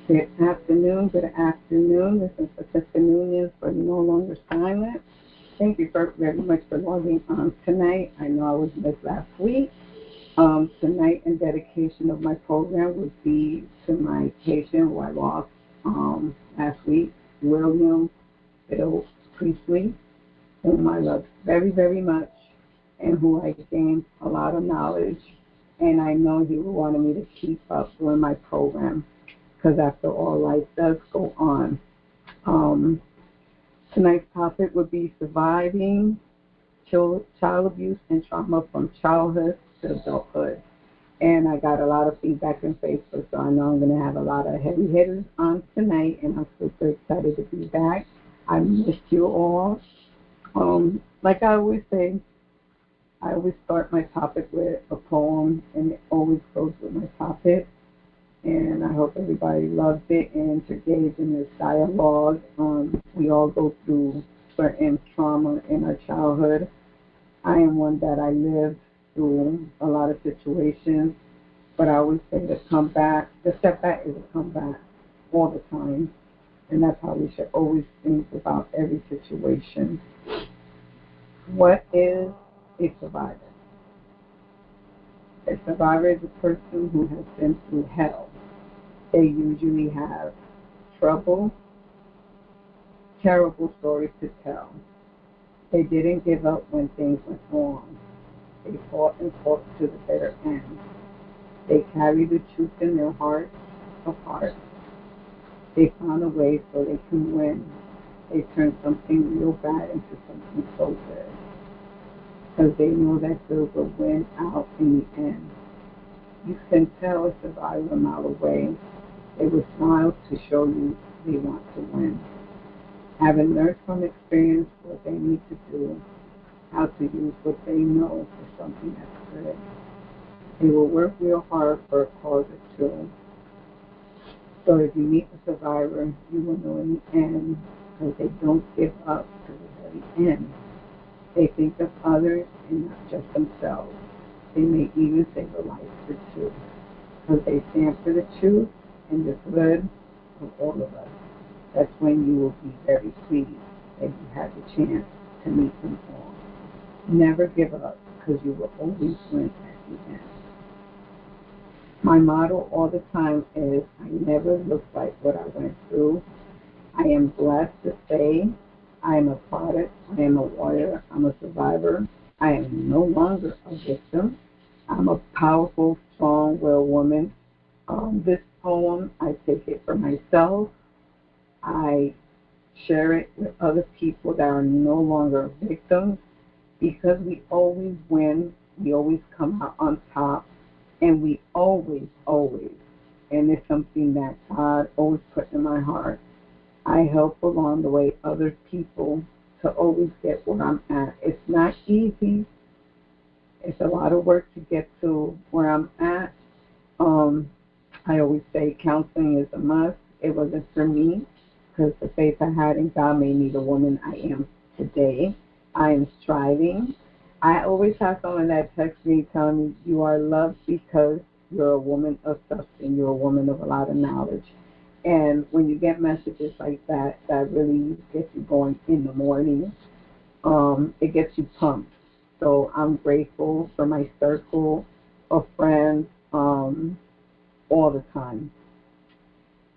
Good afternoon, good afternoon. This is Francesca Nunez for No Longer Silent. Thank you very much for logging on tonight. I know I was missed last week. Tonight, in dedication of my program, would be to my patient who I lost last week, William Bill Priestley, whom I love very, very much, and who I gained a lot of knowledge. And I know he wanted me to keep up doing my program, because after all, life does go on. Tonight's topic would be surviving child abuse and trauma from childhood to adulthood. And I got a lot of feedback on Facebook, so I know I'm going to have a lot of heavy hitters on tonight, and I'm super excited to be back. I missed you all. Like I always say, I always start my topic with a poem, and it always goes with my topic. And I hope everybody loves it and to engage in this dialogue. We all go through certain trauma in our childhood. I am one that I lived through a lot of situations, but I always say the setback is a comeback all the time. And that's how we should always think about every situation. What is a survivor? A survivor is a person who has been through hell. They usually have trouble, terrible stories to tell. They didn't give up when things went wrong. They fought and fought to the bitter end. They carry the truth in their hearts of hearts. They found a way so they can win. They turn something real bad into something so good. Because they know that good will win out in the end. You can tell a survivor a mile away. They will smile to show you they want to win. Having learned from experience what they need to do, how to use what they know for something that's good. They will work real hard for a cause or two. So if you meet a survivor, you will know in the end, because they don't give up to the very end. They think of others and not just themselves. They may even save a life or two, because they stand for the truth and the good of all of us. That's when you will be very pleased that you had the chance to meet them all. Never give up, because you will always win at the end. My motto all the time is, I never look like what I went through. I am blessed to say I am a product, I am a warrior, I'm a survivor. I am no longer a victim. I'm a powerful, strong-willed woman. This poem, I take it for myself. I share it with other people that are no longer victims, because we always win, we always come out on top, and we always, and it's something that God always put in my heart. I help along the way other people to always get where I'm at. It's not easy. It's a lot of work to get to where I'm at. I always say counseling is a must. It wasn't for me, because the faith I had in God made me the woman I am today. I am striving. I always have someone that texts me telling me, you are loved because you're a woman of substance. You're a woman of a lot of knowledge. And when you get messages like that, that really gets you going in the morning. It gets you pumped. So I'm grateful for my circle of friends all the time.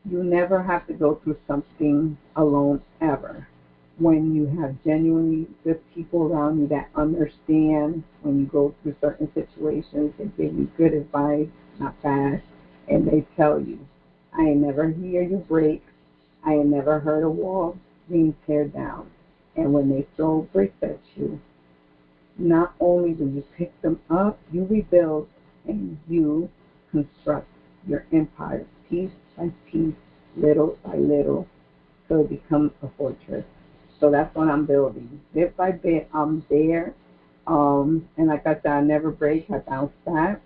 You never have to go through something alone ever. When you have genuinely good people around you that understand when you go through certain situations, they give you good advice, not bad, and they tell you, I ain't never hear you break. I ain't never heard a wall being teared down. And when they throw bricks at you, not only do you pick them up, you rebuild and you construct your empire piece by piece, little by little, so it becomes a fortress. So that's what I'm building. Bit by bit, I'm there. And like I said, I never break, I bounce back.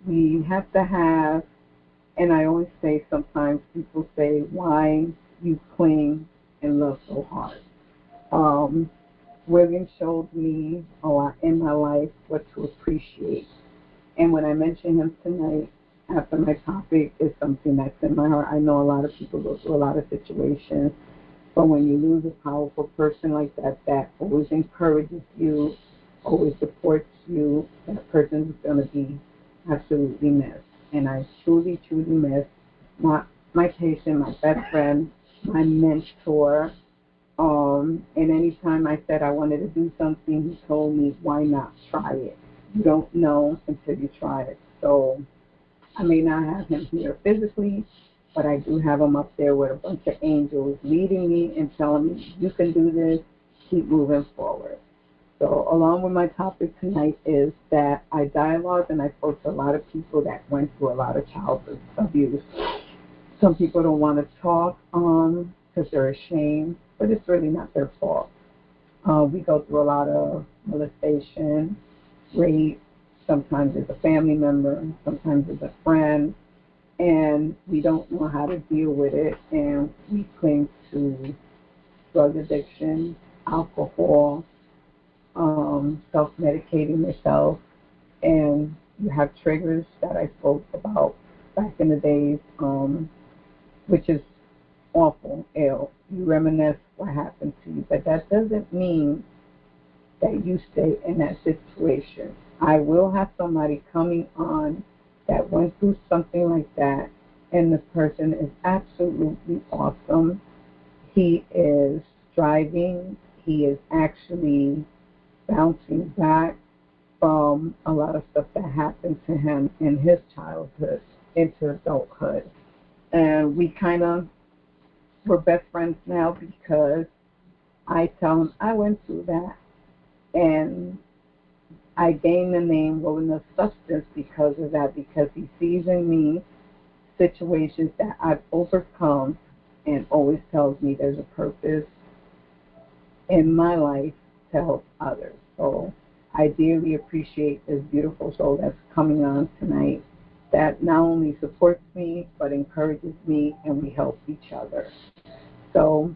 We have to have, and I always say sometimes people say, why you cling and love so hard. William showed me a lot in my life what to appreciate. And when I mention him tonight, after my topic is something that's in my heart. I know a lot of people go through a lot of situations, but when you lose a powerful person like that, that always encourages you, always supports you, that person is going to be absolutely missed. And I truly, truly miss my patient, my best friend, my mentor. And anytime I said I wanted to do something, he told me, why not try it? You don't know until you try it. So I may not have him here physically, but I do have him up there with a bunch of angels leading me and telling me, you can do this, keep moving forward. So along with my topic tonight is that I dialogue and I spoke to a lot of people that went through a lot of childhood abuse. Some people don't want to talk because they're ashamed, but it's really not their fault. We go through a lot of molestation, rape, sometimes it's a family member, sometimes it's a friend, and we don't know how to deal with it, and we cling to drug addiction, alcohol, self-medicating yourself, and you have triggers that I spoke about back in the days, which is awful, ill. You reminisce what happened to you, but that doesn't mean that you stay in that situation. I will have somebody coming on that went through something like that, and the person is absolutely awesome. He is striving. He is actually bouncing back from a lot of stuff that happened to him in his childhood into adulthood. And we kind of we're best friends now because I tell him I went through that, and I gained the name Wilderness Substance because of that, because he sees in me situations that I've overcome and always tells me there's a purpose in my life to help others. So I dearly appreciate this beautiful soul that's coming on tonight that not only supports me but encourages me, and we help each other. So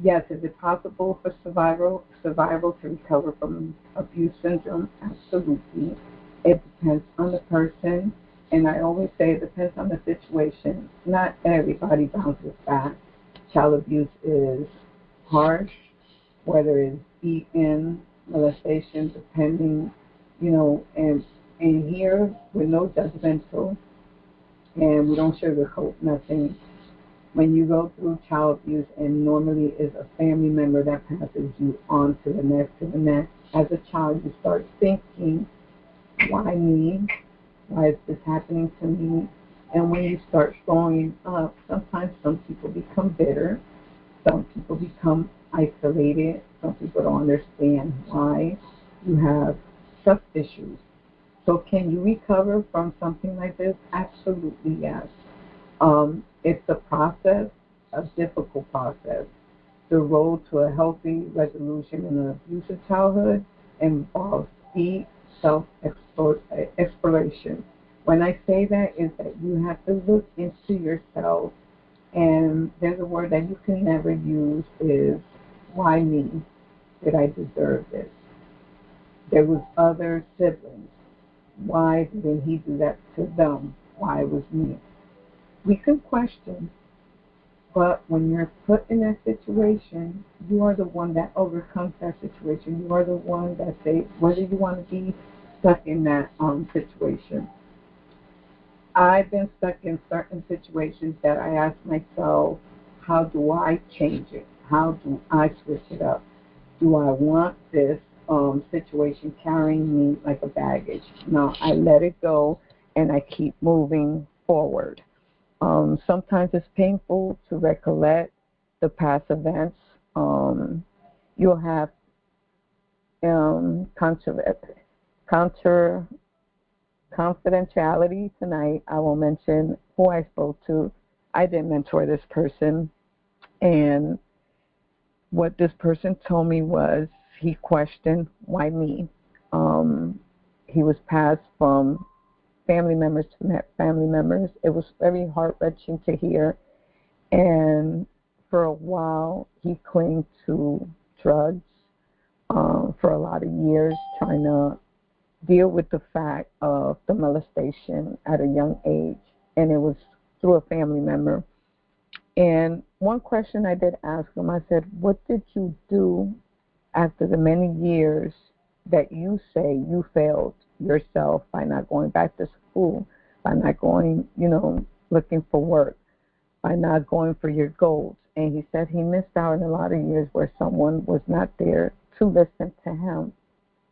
yes, is it possible for survival to recover from abuse syndrome? Absolutely. It depends on the person, and I always say it depends on the situation. Not everybody bounces back. Child abuse is harsh, whether it's beaten, molestation, depending, and here we're no judgmental, and we don't sugarcoat nothing. When you go through child abuse, and normally is a family member that passes you on to the next, as a child you start thinking, why me? Why is this happening to me? And when you start growing up, sometimes some people become bitter, some people become isolated, some people don't understand why you have trust issues. So can you recover from something like this? Absolutely yes. It's a process, a difficult process. The road to a healthy resolution in an abusive childhood involves deep self-exploration. When I say that, is that you have to look into yourself, and there's a word that you can never use is, why me? Did I deserve this? There was other siblings. Why didn't he do that to them? Why was me? We can question, but when you're put in that situation, you are the one that overcomes that situation. You are the one that says whether you want to be stuck in that situation. I've been stuck in certain situations that I ask myself, how do I change it? How do I switch it up? Do I want this situation carrying me like a baggage? No, I let it go and I keep moving forward. Sometimes it's painful to recollect the past events. You'll have counter confidentiality tonight. I will mention who I spoke to. I did mentor this person, and what this person told me was he questioned, why me? He was passed from family members to family members. It was very heart-wrenching to hear. And for a while, he clung to drugs for a lot of years, trying to deal with the fact of the molestation at a young age, and it was through a family member. And one question I did ask him, I said, what did you do after the many years that you say you failed yourself by not going back to school, by not going, looking for work, by not going for your goals? And he said he missed out on a lot of years where someone was not there to listen to him,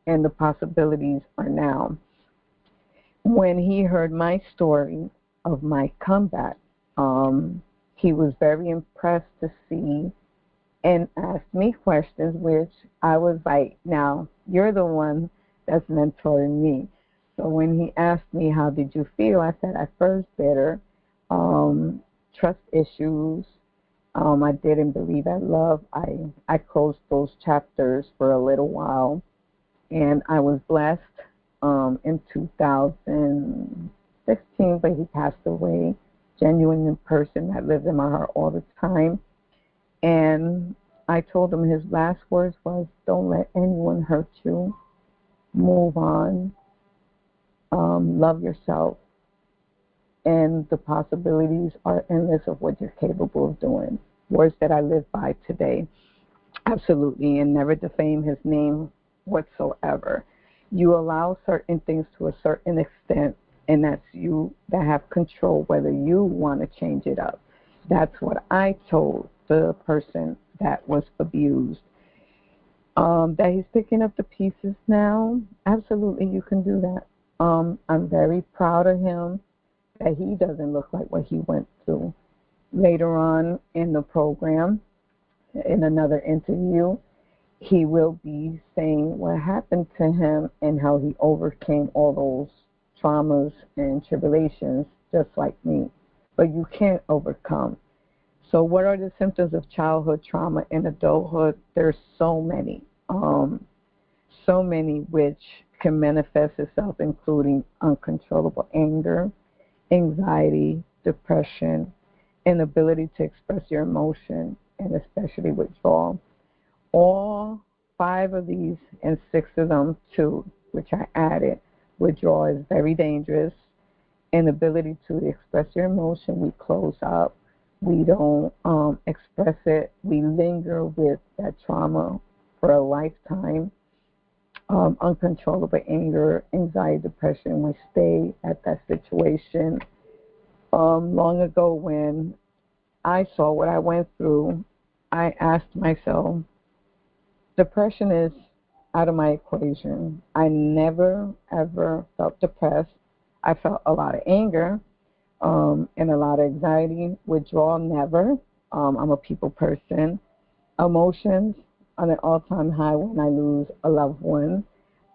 and the possibilities are now. When he heard my story of my comeback, he was very impressed to see and asked me questions, which I was like, now, you're the one that's mentoring me. So when he asked me, how did you feel? I said, at first, bitter, trust issues. I didn't believe in love. I closed those chapters for a little while, and I was blessed in 2016, but he passed away, genuine person that lived in my heart all the time. And I told him his last words was, don't let anyone hurt you. Move on. Love yourself. And the possibilities are endless of what you're capable of doing. Words that I live by today. Absolutely. And never defame his name whatsoever. You allow certain things to a certain extent, and that's you that have control whether you want to change it up. That's what I told the person that was abused. That he's picking up the pieces now. Absolutely, you can do that. I'm very proud of him that he doesn't look like what he went through. Later on in the program, in another interview, he will be saying what happened to him and how he overcame all those traumas and tribulations just like me. But you can't overcome. So what are the symptoms of childhood trauma in adulthood? There's so many which can manifest itself, including uncontrollable anger, anxiety, depression, inability to express your emotion, and especially withdrawal. All 5 of these and 6 of them too, which I added. Withdrawal is very dangerous. Inability to express your emotion, we close up. We don't express it. We linger with that trauma for a lifetime. Uncontrollable anger, anxiety, depression, we stay at that situation. Long ago when I saw what I went through, I asked myself, depression is out of my equation. I never, ever felt depressed. I felt a lot of anger and a lot of anxiety. Withdrawal, never. I'm a people person. Emotions on an all-time high when I lose a loved one.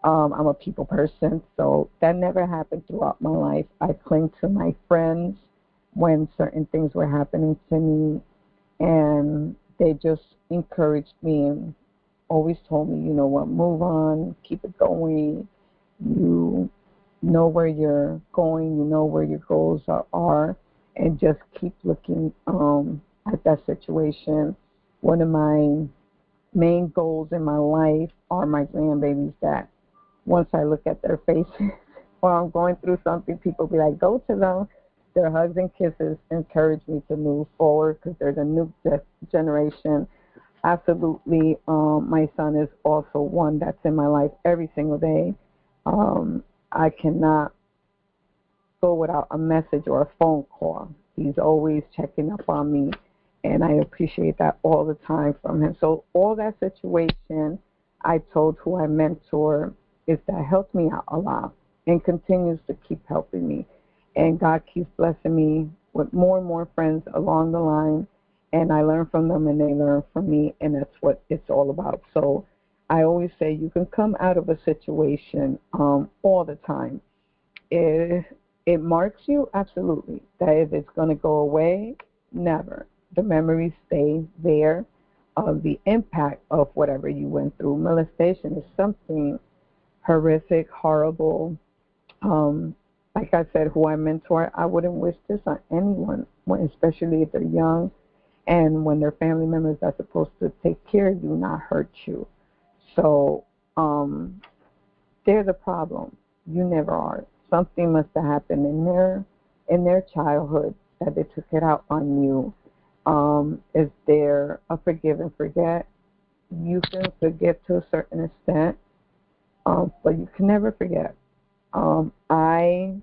I'm a people person, so that never happened throughout my life. I cling to my friends when certain things were happening to me, and they just encouraged me and always told me, you know what, move on, keep it going. You know where you're going, you know where your goals are, and just keep looking at that situation. One of my main goals in my life are my grandbabies, that once I look at their faces while I'm going through something, people be like, go to them. Their hugs and kisses encourage me to move forward because there's a new generation. Absolutely. My son is also one that's in my life every single day. I cannot go without a message or a phone call. He's always checking up on me, and I appreciate that all the time from him. So all that situation, I told who I mentor, is that helped me out a lot and continues to keep helping me. And God keeps blessing me with more and more friends along the line, and I learn from them and they learn from me, and that's what it's all about. So I always say you can come out of a situation all the time. If it marks you, absolutely. That if it's going to go away, never. The memories stay there of the impact of whatever you went through. Molestation is something horrific, horrible. Like I said, who I mentor, I wouldn't wish this on anyone, especially if they're young and when their family members are supposed to take care of you, not hurt you. So there's a problem. You never are. Something must have happened in their childhood that they took it out on you. Is there a forgive and forget? You can forgive to a certain extent, but you can never forget. I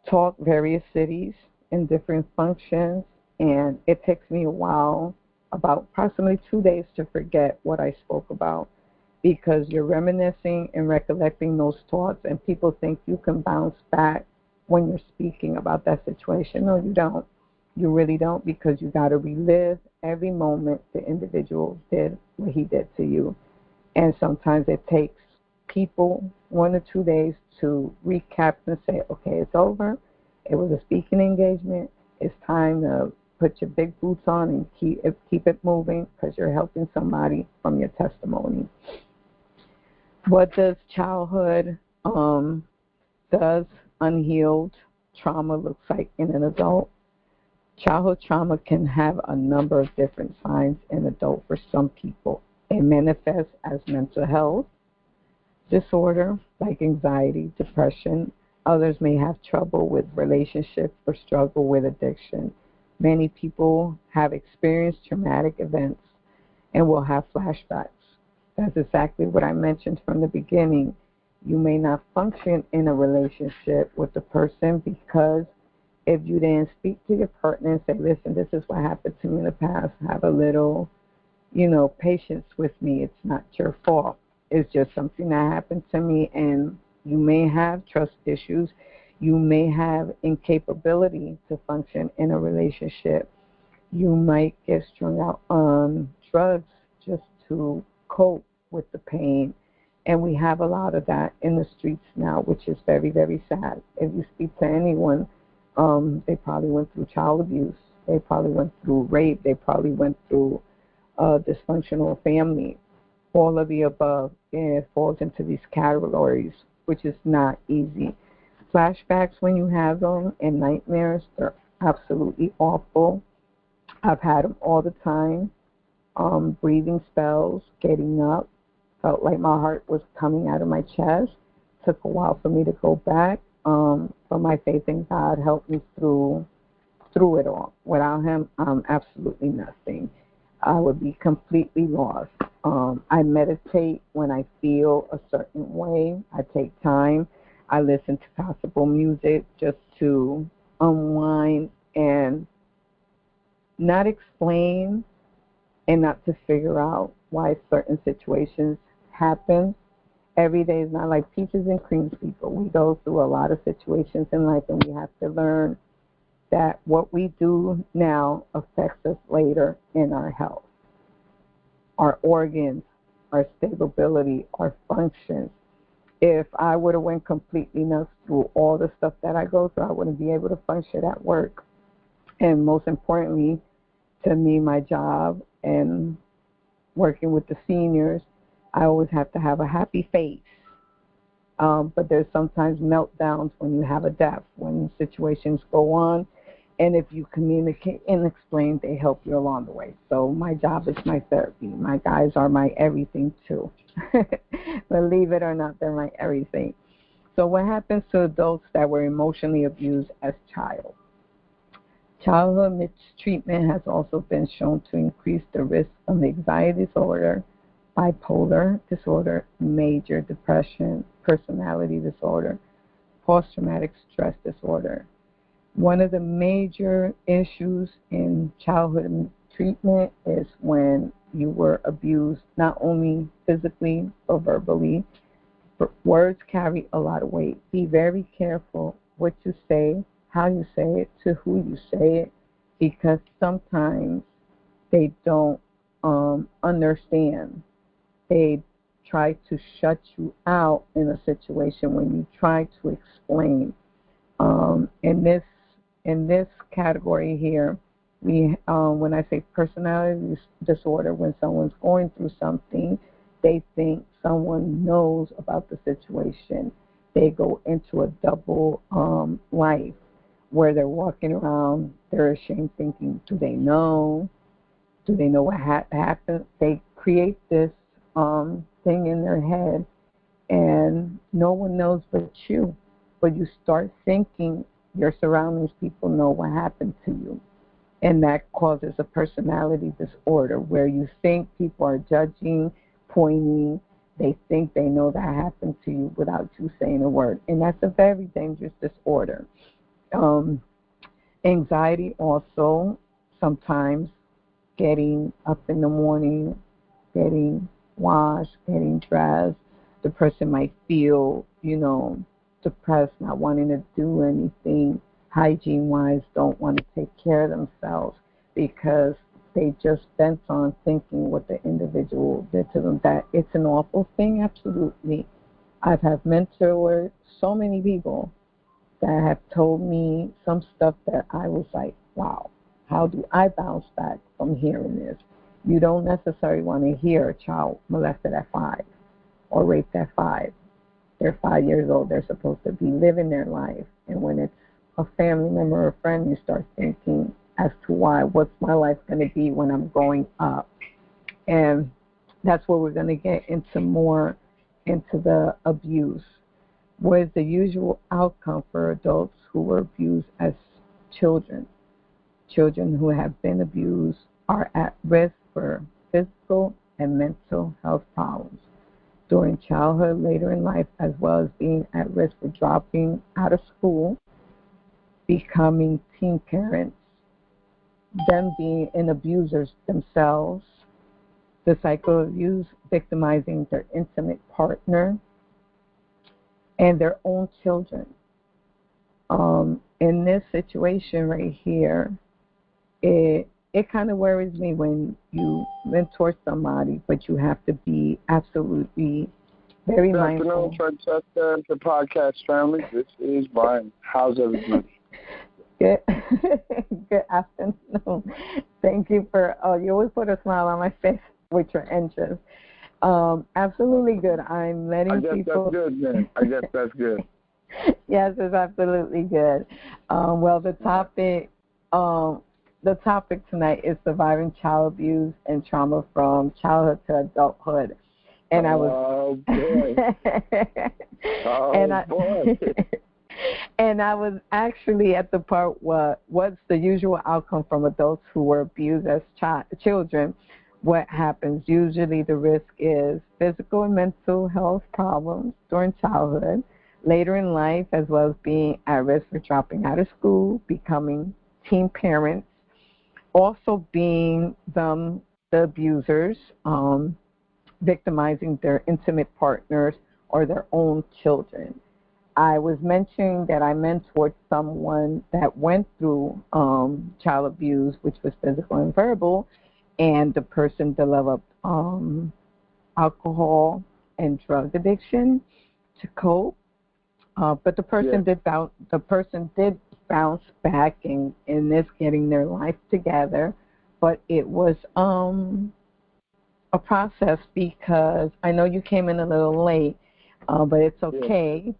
taught various cities in different functions, and it takes me a while, about approximately 2 days, to forget what I spoke about because you're reminiscing and recollecting those thoughts, and people think you can bounce back when you're speaking about that situation. No, you don't. You really don't, because you got to relive every moment the individual did what he did to you. And sometimes it takes people 1 or 2 days to recap and say, okay, it's over. It was a speaking engagement. It's time to put your big boots on and keep it moving because you're helping somebody from your testimony. What does childhood, does unhealed trauma look like in an adult? Childhood trauma can have a number of different signs in adult for some people. It manifests as mental health disorder like anxiety, depression. Others may have trouble with relationships or struggle with addiction. Many people have experienced traumatic events and will have flashbacks. That's exactly what I mentioned from the beginning. You may not function in a relationship with the person because if you didn't speak to your partner and say, listen, this is what happened to me in the past, have a little, patience with me. It's not your fault. It's just something that happened to me, and you may have trust issues. You may have incapability to function in a relationship. You might get strung out on drugs just to cope with the pain. And we have a lot of that in the streets now, which is very, very sad. If you speak to anyone, they probably went through child abuse. They probably went through rape. They probably went through a dysfunctional family. All of the above, and it falls into these categories, which is not easy. Flashbacks, when you have them, and nightmares, they're absolutely awful. I've had them all the time. Breathing spells, getting up, felt like my heart was coming out of my chest. Took a while for me to go back. But my faith in God helped me through it all. Without him, I'm absolutely nothing. I would be completely lost. I meditate when I feel a certain way. I take time. I listen to classical music just to unwind and not explain and not to figure out why certain situations happen. Every day is not like peaches and cream, people. We go through a lot of situations in life, and we have to learn that what we do now affects us later in our health, our organs, our stability, our functions. If I would have went completely nuts through all the stuff that I go through, I wouldn't be able to function at work. And most importantly, to me, my job and working with the seniors, I always have to have a happy face. But there's sometimes meltdowns when you have a death, when situations go on. And if you communicate and explain, they help you along the way. So my job is my therapy. My guys are my everything, too. Believe it or not, they're my everything. So what happens to adults that were emotionally abused as child? Childhood mistreatment has also been shown to increase the risk of anxiety disorder, bipolar disorder, major depression, personality disorder, post-traumatic stress disorder. One of the major issues in childhood treatment is when you were abused, not only physically or verbally, but words carry a lot of weight. Be very careful what you say, how you say it, to who you say it, because sometimes they don't understand. They try to shut you out in a situation when you try to explain. In this category here, we when I say personality disorder, when someone's going through something, they think someone knows about the situation. They go into a double life where they're walking around, they're ashamed, thinking, do they know? Do they know what happened? They create this thing in their head, and and no one knows but you. But you start thinking your surroundings, people know what happened to you. And that causes a personality disorder where you think people are judging, pointing, they think they know that happened to you without you saying a word. And that's a very dangerous disorder. Um, Anxiety also, sometimes getting up in the morning, getting washed, getting dressed. The person might feel, depressed, not wanting to do anything hygiene-wise, don't want to take care of themselves because they just bent on thinking what the individual did to them. That it's an awful thing, absolutely. I've had mentored so many people that have told me some stuff that I was like, wow, how do I bounce back from hearing this? You don't necessarily want to hear a child molested at 5 or raped at 5. They're 5 years old. They're supposed to be living their life. And when it's a family member or a friend, you start thinking as to why, what's my life going to be when I'm growing up? And that's where we're going to get into more into the abuse. What is the usual outcome for adults who were abused as children? Children who have been abused are at risk for physical and mental health problems during childhood, later in life, as well as being at risk for dropping out of school, becoming teen parents, them being an abusers themselves, the cycle of abuse, victimizing their intimate partner, and their own children. In this situation right here, it kind of worries me when you mentor somebody, but you have to be absolutely very mindful. Good afternoon, Francesca, the podcast family. This is Brian. How's everybody? Good. Good afternoon. Thank you for, you always put a smile on my face with your interest. Absolutely good. I'm letting people. I guess that's good, man. I guess that's good. Yes, it's absolutely good. Well, the topic tonight is surviving child abuse and trauma from childhood to adulthood. And I was. Oh boy. Boy. And I was actually at the part what's the usual outcome from adults who were abused as children. What happens? Usually the risk is physical and mental health problems during childhood, later in life, as well as being at risk for dropping out of school, becoming teen parents, also being the abusers, victimizing their intimate partners or their own children. I was mentioning that I mentored someone that went through child abuse, which was physical and verbal, and the person developed alcohol and drug addiction to cope. But the person did bounce back in this getting their life together. But it was a process because I know you came in a little late, but it's okay.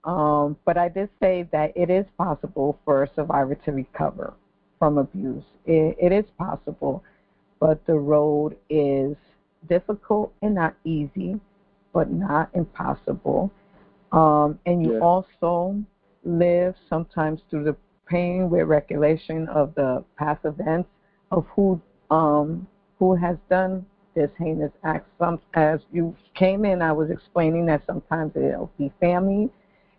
But I did say that it is possible for a survivor to recover from abuse. It is possible, but the road is difficult and not easy, but not impossible. And you also live sometimes through the pain with recollection of the past events of who has done this heinous act. As you came in, I was explaining that sometimes it'll be family,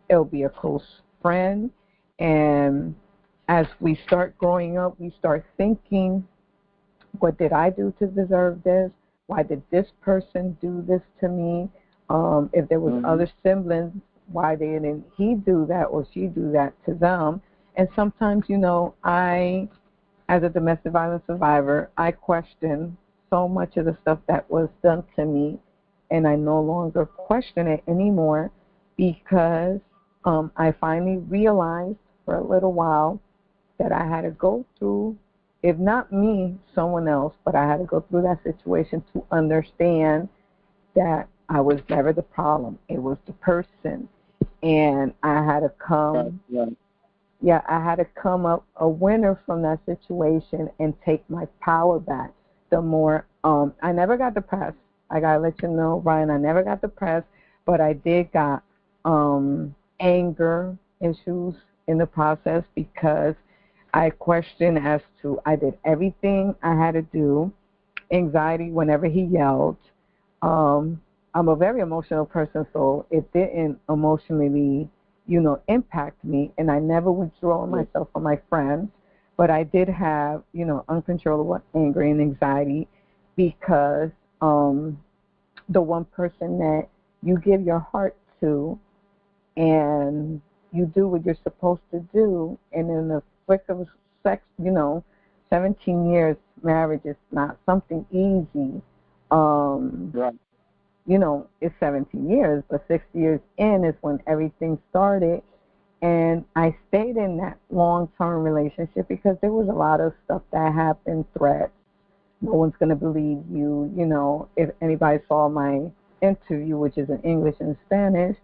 it'll be a close friend, and as we start growing up, we start thinking, what did I do to deserve this? Why did this person do this to me? If there was other siblings, why didn't he do that or she do that to them? And sometimes, I, as a domestic violence survivor, I question so much of the stuff that was done to me, and I no longer question it anymore because I finally realized for a little while that I had to go through, if not me, someone else, but I had to go through that situation to understand that I was never the problem. It was the person. And I had to come, I had to come up a winner from that situation and take my power back. The more, I never got depressed. I gotta let you know, Brian, I never got depressed, but I did got anger issues in the process because I questioned as to I did everything I had to do. Anxiety whenever he yelled. Um, I'm a very emotional person, so it didn't emotionally, impact me. And I never withdraw Yeah. myself from my friends, but I did have, uncontrollable anger and anxiety because the one person that you give your heart to and you do what you're supposed to do, and in the flick of sex, 17 years marriage is not something easy. Um, Right. it's 17 years, but 6 years in is when everything started. And I stayed in that long-term relationship because there was a lot of stuff that happened, threats. No one's going to believe you. If anybody saw my interview, which is in English and Spanish,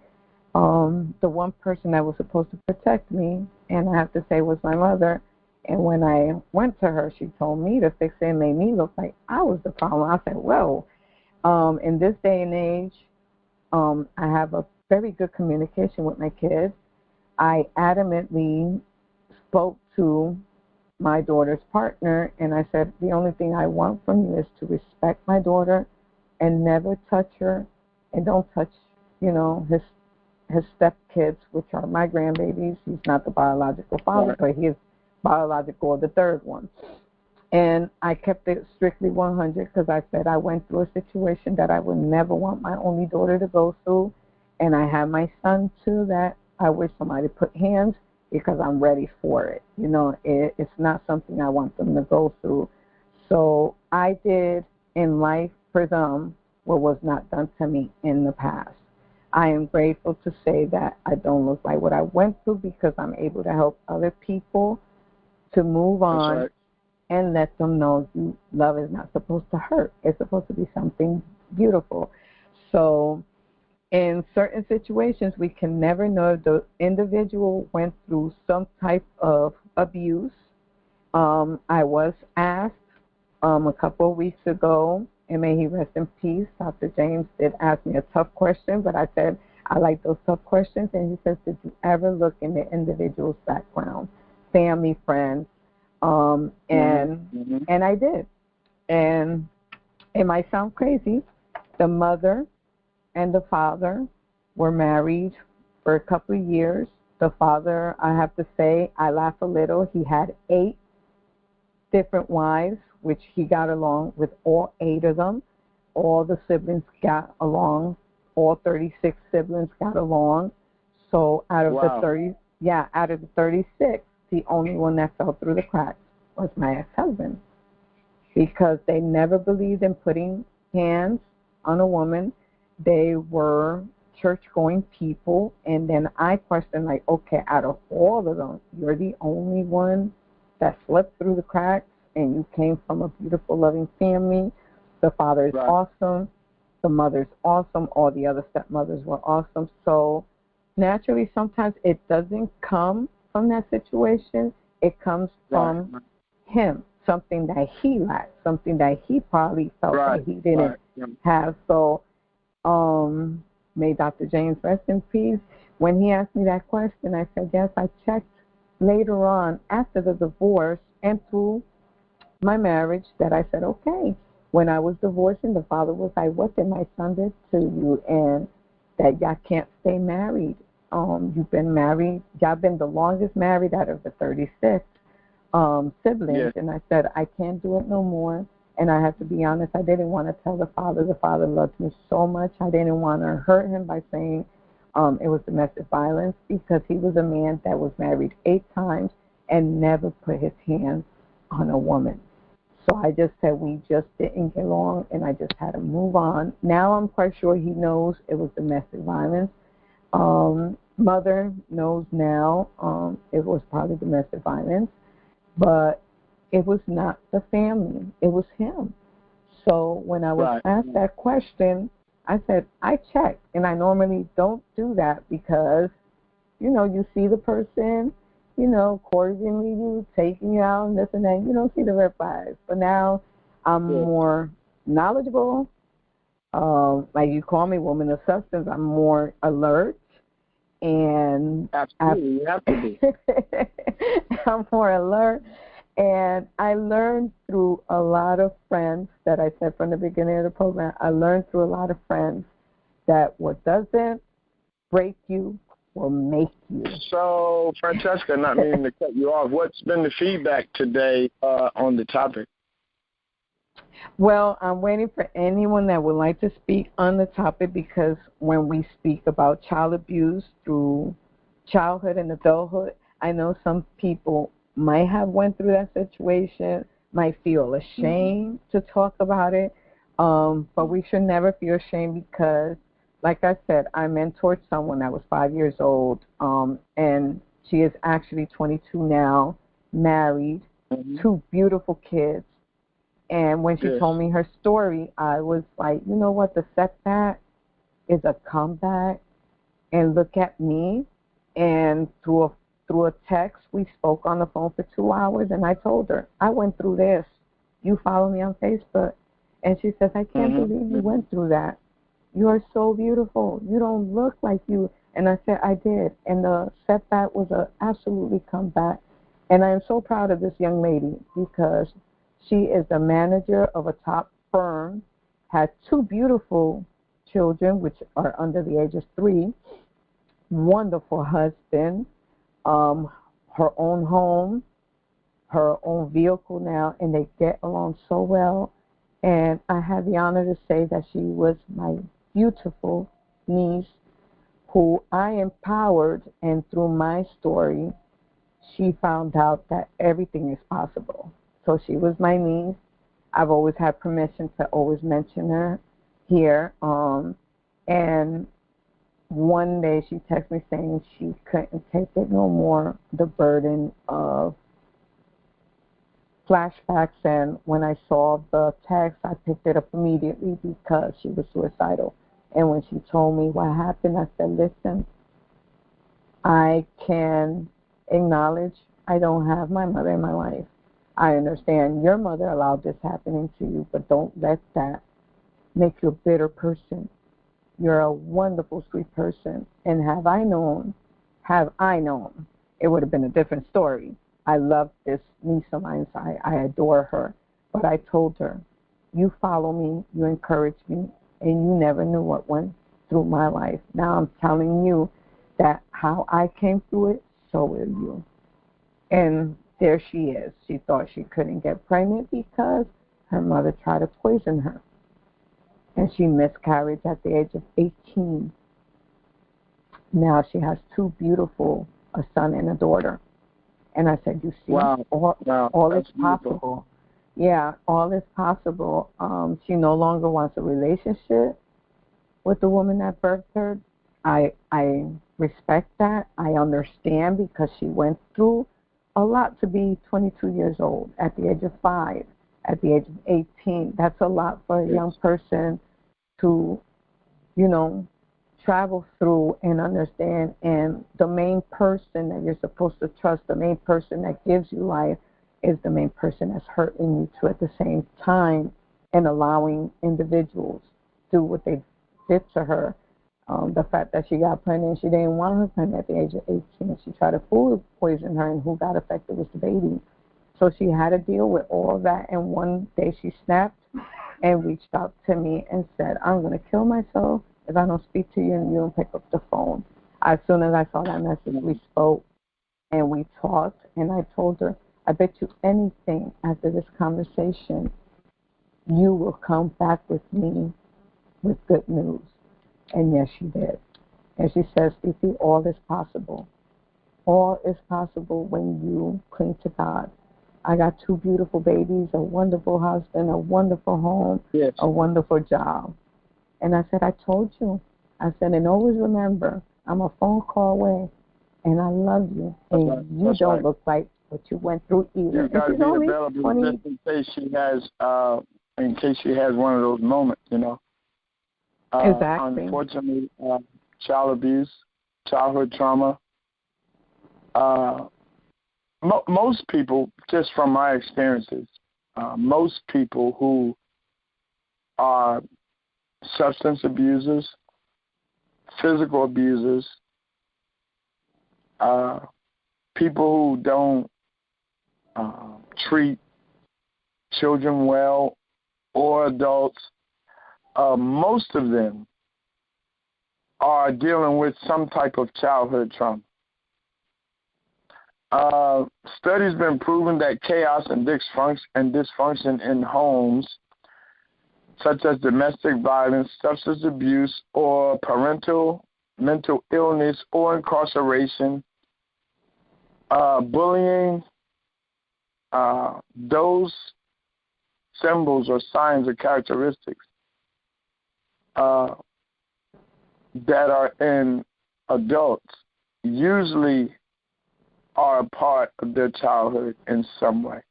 the one person that was supposed to protect me, and I have to say was my mother. And when I went to her, she told me to fix it and made me look like I was the problem. I said, well, in this day and age, I have a very good communication with my kids. I adamantly spoke to my daughter's partner, and I said, the only thing I want from you is to respect my daughter and never touch her, and don't touch, his stepkids, which are my grandbabies. He's not the biological father, Right. but he is biological, the third one. And I kept it strictly 100 because I said I went through a situation that I would never want my only daughter to go through. And I have my son too that I wish somebody put hands because I'm ready for it. It's not something I want them to go through. So I did in life for them what was not done to me in the past. I am grateful to say that I don't look like what I went through because I'm able to help other people to move That's on right. and let them know love is not supposed to hurt. It's supposed to be something beautiful. So in certain situations, we can never know if the individual went through some type of abuse. I was asked a couple of weeks ago, and may he rest in peace, Dr. James did ask me a tough question, but I said, I like those tough questions. And he says, did you ever look in the individual's background, family, friends? And Mm-hmm. and I did. And it might sound crazy. The mother and the father were married for a couple of years. The father, I have to say, I laugh a little. He had 8 different wives, which he got along with all 8 of them. All the siblings got along. All 36 siblings got along. So Wow. out of the 36, the only one that fell through the cracks was my ex-husband because they never believed in putting hands on a woman. They were church-going people, and then I questioned, like, okay, out of all of them, you're the only one that slipped through the cracks, and you came from a beautiful, loving family. The father is Right. awesome. The mother's awesome. All the other stepmothers were awesome. So naturally, sometimes it doesn't come from that situation. It comes Right. from him, something that he lacked, something that he probably felt Right. that he didn't Right. Yeah. have. So, may Dr. James rest in peace. When he asked me that question, I said, yes, I checked later on after the divorce and through my marriage that I said, okay. When I was divorcing, the father was like, what did my son do to you? And that y'all can't stay married. You've been married. Y'all been the longest married out of the 36 Yeah. siblings. And I said, I can't do it no more. And I have to be honest, I didn't want to tell the father. The father loved me so much. I didn't want to hurt him by saying it was domestic violence because he was a man that was married 8 times and never put his hands on a woman. So I just said we just didn't get along, and I just had to move on. Now I'm quite sure he knows it was domestic violence. Mother knows now it was probably domestic violence, but it was not the family. It was him. So when I was Right. asked that question, I said, I checked. And I normally don't do that because, you see the person, courting you, taking you out, and this and that. You don't see the red flags. But now I'm Yeah. more knowledgeable. Like you call me woman of substance, I'm more alert and Absolutely, you have to be. I'm more alert. And I learned through a lot of friends that I said from the beginning of the program, I learned through a lot of friends that what doesn't break you will make you. So, Francesca, not meaning to cut you off, what's been the feedback today on the topic? Well, I'm waiting for anyone that would like to speak on the topic because when we speak about child abuse through childhood and adulthood, I know some people might have went through that situation, might feel ashamed to talk about it, but we should never feel ashamed because, like I said, I mentored someone that was 5 years old, and she is actually 22 now, married, two beautiful kids. And when she told me her story, I was like, you know what, the setback is a comeback. And look at me. And through a text, we spoke on the phone for 2 hours, and I told her, I went through this. You follow me on Facebook. And she says, I can't believe you went through that. You are so beautiful. You don't look like you. And I said, I did. And the setback was a absolutely comeback. And I am so proud of this young lady because she is the manager of a top firm, had two beautiful children, which are under the age of 3, wonderful husband, her own home, her own vehicle now, and they get along so well. And I had the honor to say that she was my beautiful niece who I empowered, and through my story, she found out that everything is possible. So she was my niece. I've always had permission to always mention her here. And one day she texted me saying she couldn't take it no more, the burden of flashbacks. And when I saw the text, I picked it up immediately because she was suicidal. And when she told me what happened, I said, listen, I can acknowledge I don't have my mother in my life. I understand your mother allowed this happening to you, but don't let that make you a bitter person. You're a wonderful, sweet person. And have I known, it would have been a different story. I love this niece of mine. I adore her. But I told her, you follow me, you encourage me, and you never knew what went through my life. Now I'm telling you that how I came through it, so will you. And there she is. She thought she couldn't get pregnant because her mother tried to poison her. And she miscarried at the age of 18. Now she has two beautiful, a son and a daughter. And I said, you see, all is possible. Yeah, all is possible. She no longer wants a relationship with the woman that birthed her. I respect that. I understand because she went through a lot to be 22 years old at the age of 5, at the age of 18. That's a lot for a young person to, travel through and understand. And the main person that you're supposed to trust, the main person that gives you life, is the main person that's hurting you too at the same time, and allowing individuals do what they did to her. The fact that she got pregnant, she didn't want her pregnant at the age of 18. She tried to food poison her, and who got affected was the baby. So she had to deal with all of that. And one day she snapped and reached out to me and said, I'm going to kill myself if I don't speak to you and you don't pick up the phone. As soon as I saw that message, we spoke and we talked. And I told her, I bet you anything after this conversation, you will come back with me with good news. And yes, she did. And she says, Stevie, all is possible. All is possible when you cling to God. I got two beautiful babies, a wonderful husband, a wonderful home, a wonderful job. And I said, I told you. I said, and always remember, I'm a phone call away, and I love you. And you don't look like what you went through either. You've got to be available just in case she has one of those moments, Exactly. Unfortunately, child abuse, childhood trauma. Most people, just from my experiences, most people who are substance abusers, physical abusers, people who don't treat children well or adults. Most of them are dealing with some type of childhood trauma. Studies been proven that chaos and dysfunction in homes, such as domestic violence, substance abuse, or parental mental illness or incarceration, bullying, those symbols or signs or characteristics that are in adults usually are a part of their childhood in some way.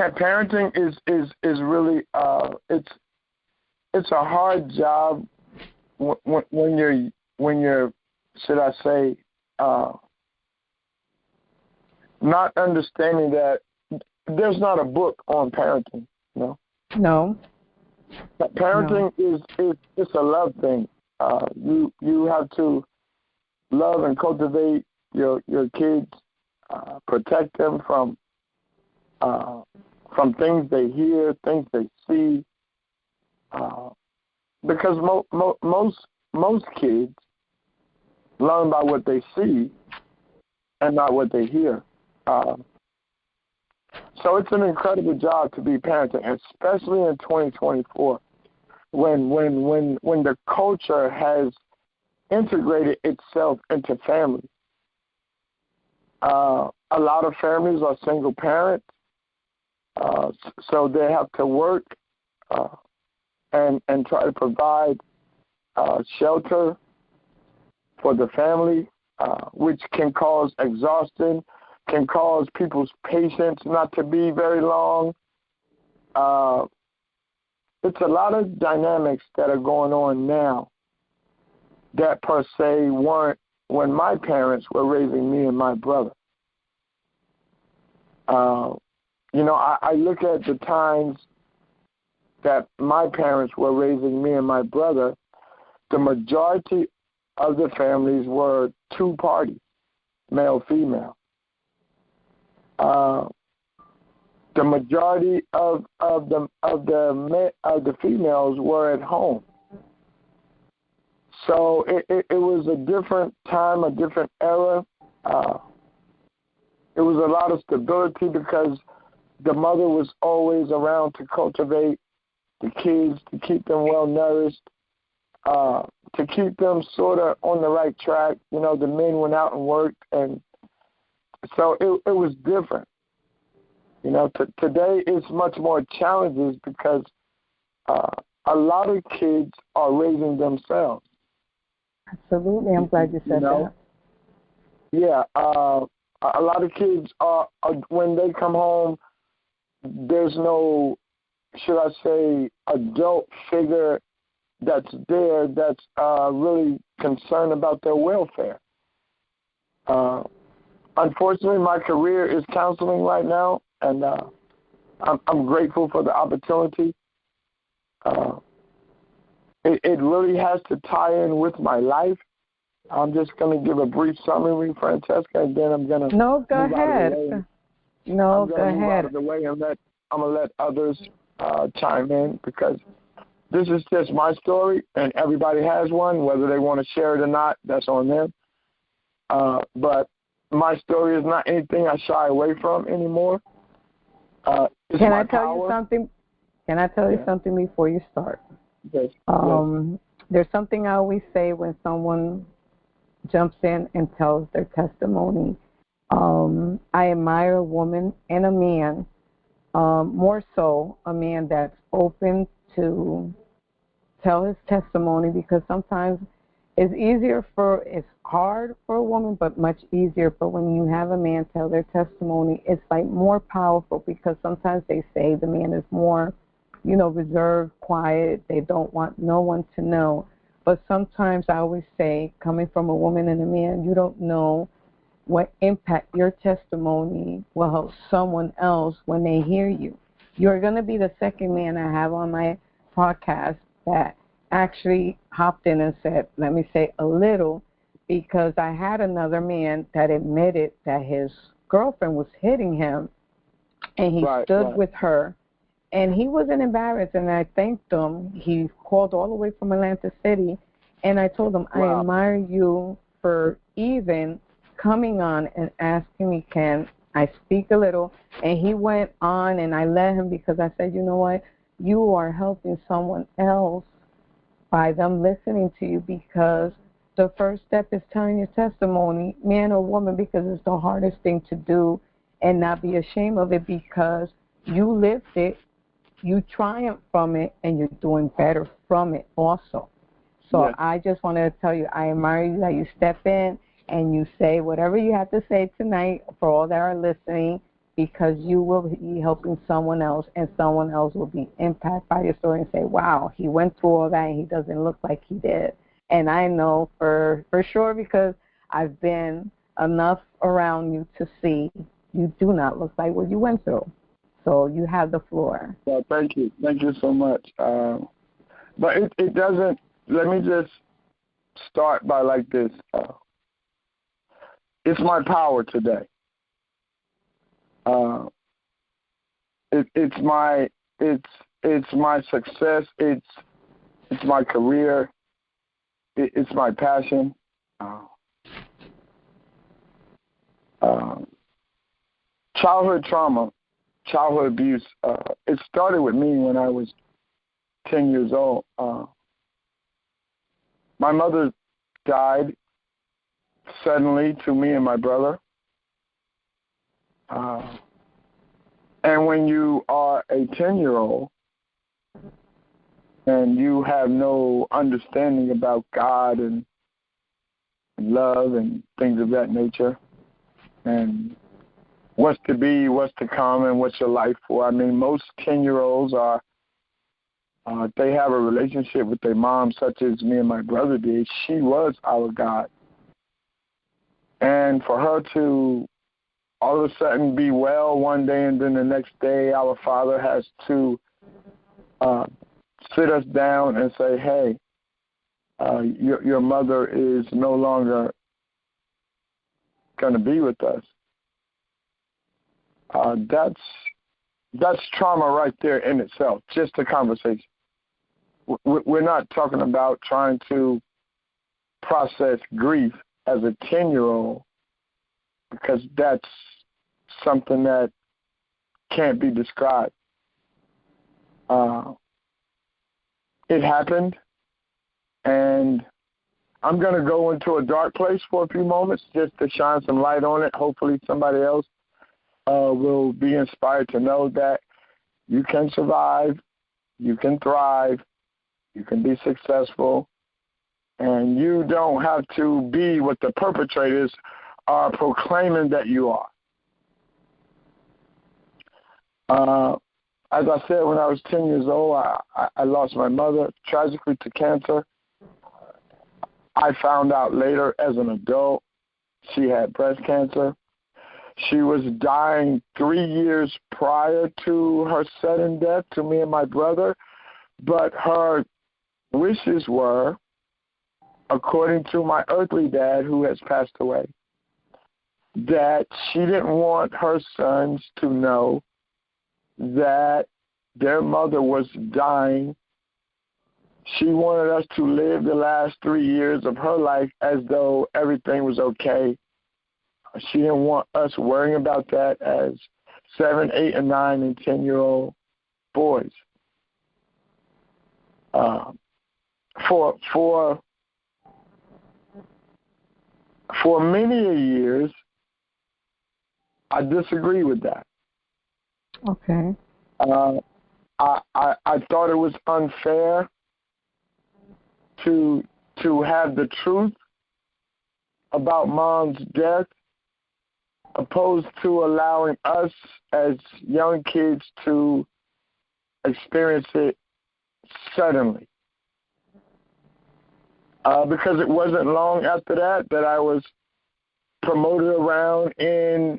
Parenting is really it's a hard job when you're should I say not understanding that there's not a book on parenting. No. Parenting is it's a love thing. You have to love and cultivate your kids, protect them from things they hear, things they see, because most kids learn by what they see and not what they hear. So it's an incredible job to be parenting, especially in 2024, when the culture has integrated itself into families. A lot of families are single parents, so they have to work and try to provide shelter for the family, which can cause exhaustion, can cause people's patience not to be very long. It's a lot of dynamics that are going on now that per se weren't when my parents were raising me and my brother. I look at the times that my parents were raising me and my brother. The majority of the families were two parties, male, female. The majority of the females were at home. So it was a different time, a different era. It was a lot of stability because the mother was always around to cultivate the kids, to keep them well nourished, to keep them sort of on the right track. The men went out and worked, and so it was different. Today it's much more challenges because a lot of kids are raising themselves. Absolutely. I'm glad you said that. Yeah. A lot of kids are when they come home, there's no, should I say, adult figure that's there that's really concerned about their welfare. Unfortunately, my career is counseling right now, and I'm grateful for the opportunity. It really has to tie in with my life. I'm just going to give a brief summary, Francesca, and then I'm going to go ahead. Move out of the way, and I'm going to let others chime in, because this is just my story, and everybody has one. Whether they want to share it or not, that's on them. But my story is not anything I shy away from anymore. Can I tell you something? Can I tell you something before you start? Yes. There's something I always say when someone jumps in and tells their testimony. I admire a woman and a man, more so a man that's open to tell his testimony, because sometimes it's hard for a woman, but much easier. But when you have a man tell their testimony, it's like more powerful, because sometimes they say the man is more, reserved, quiet. They don't want no one to know. But sometimes I always say, coming from a woman and a man, you don't know what impact your testimony will help someone else when they hear you. You're going to be the second man I have on my podcast that actually hopped in and said, let me say a little, because I had another man that admitted that his girlfriend was hitting him, and he stood with her, and he wasn't embarrassed, and I thanked him. He called all the way from Atlantic City, and I told him, I admire you for even coming on and asking me, can I speak a little? And he went on, and I let him, because I said, you know what? You are helping someone else by them listening to you, because the first step is telling your testimony, man or woman, because it's the hardest thing to do, and not be ashamed of it, because you lived it, you triumphed from it, and you're doing better from it also. So I just wanted to tell you, I admire you that you step in and you say whatever you have to say tonight for all that are listening, because you will be helping someone else, and someone else will be impacted by your story and say, wow, he went through all that and he doesn't look like he did. And I know for sure, because I've been enough around you to see you do not look like what you went through. So you have the floor. Well, thank you. Thank you so much. But it doesn't, let me just start by like this. It's my power today. It's my success. It's my career. It's my passion. Childhood trauma, childhood abuse. It started with me when I was 10 years old. My mother died suddenly to me and my brother. And when you are a 10-year-old and you have no understanding about God and love and things of that nature, and what's to be, what's to come, and what's your life for. I mean, most 10-year-olds are, they have a relationship with their mom such as me and my brother did. She was our God. And for her to all of a sudden be well one day and then the next day our Father has to sit us down and say, hey, your mother is no longer going to be with us. That's trauma right there in itself, just a conversation. We're not talking about trying to process grief as a 10-year-old, because that's something that can't be described. It happened, and I'm going to go into a dark place for a few moments just to shine some light on it. Hopefully somebody else will be inspired to know that you can survive, you can thrive, you can be successful, and you don't have to be what the perpetrators are proclaiming that you are. As I said, when I was 10 years old, I lost my mother tragically to cancer. I found out later as an adult she had breast cancer. She was dying 3 years prior to her sudden death to me and my brother, but her wishes were, according to my earthly dad who has passed away, that she didn't want her sons to know that their mother was dying. She wanted us to live the last 3 years of her life as though everything was okay. She didn't want us worrying about that as 7, 8, and 9, and 10-year-old boys. For many years, I disagree with that. Okay. I thought it was unfair to have the truth about Mom's death, opposed to allowing us as young kids to experience it suddenly. Because it wasn't long after that I was promoted around in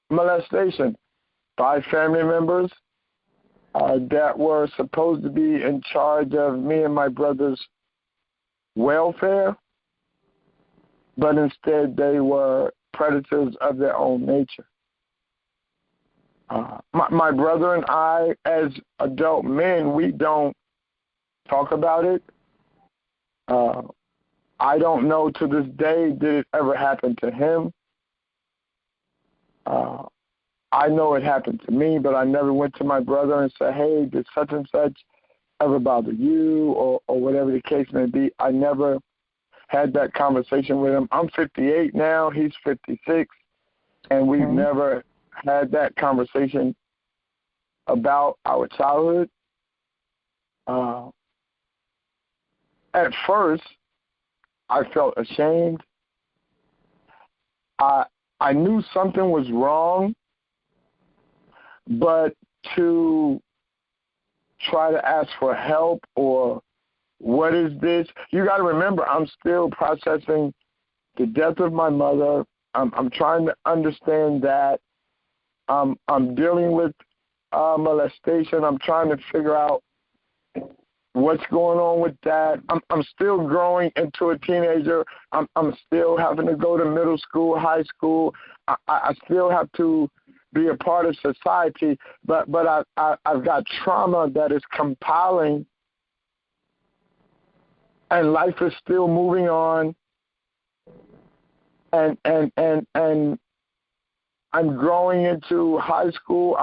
molestation. by family members that were supposed to be in charge of me and my brother's welfare, but instead they were predators of their own nature. My brother and I, as adult men, we don't talk about it. I don't know to this day did it ever happen to him. I know it happened to me, but I never went to my brother and said, hey, did such and such ever bother you, or whatever the case may be. I never had that conversation with him. I'm 58 now. He's 56, and we've never had that conversation about our childhood. At first, I felt ashamed. I knew something was wrong, but to try to ask for help or what is this? You got to remember, I'm still processing the death of my mother. I'm trying to understand that. I'm dealing with molestation. I'm trying to figure out what's going on with that. I'm still growing into a teenager. I'm still having to go to middle school, high school. I still have to be a part of society, but I've got trauma that is compiling, and life is still moving on, and I'm growing into high school.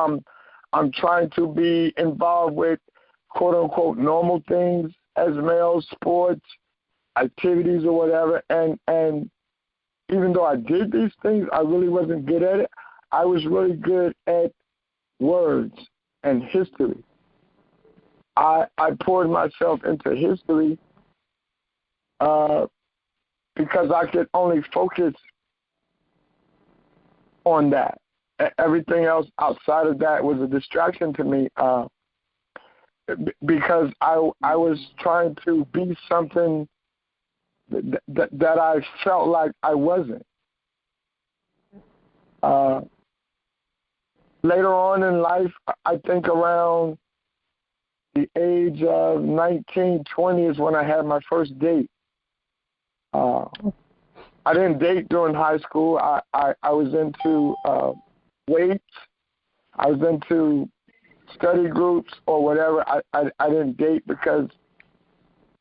I'm trying to be involved with quote unquote normal things as males, sports, activities or whatever, and even though I did these things, I really wasn't good at it. I was really good at words and history. I poured myself into history because I could only focus on that. Everything else outside of that was a distraction to me because I was trying to be something that I felt like I wasn't. Later on in life, I think around the age of 19, 20 is when I had my first date. I didn't date during high school. I was into weights. I was into study groups or whatever. I didn't date because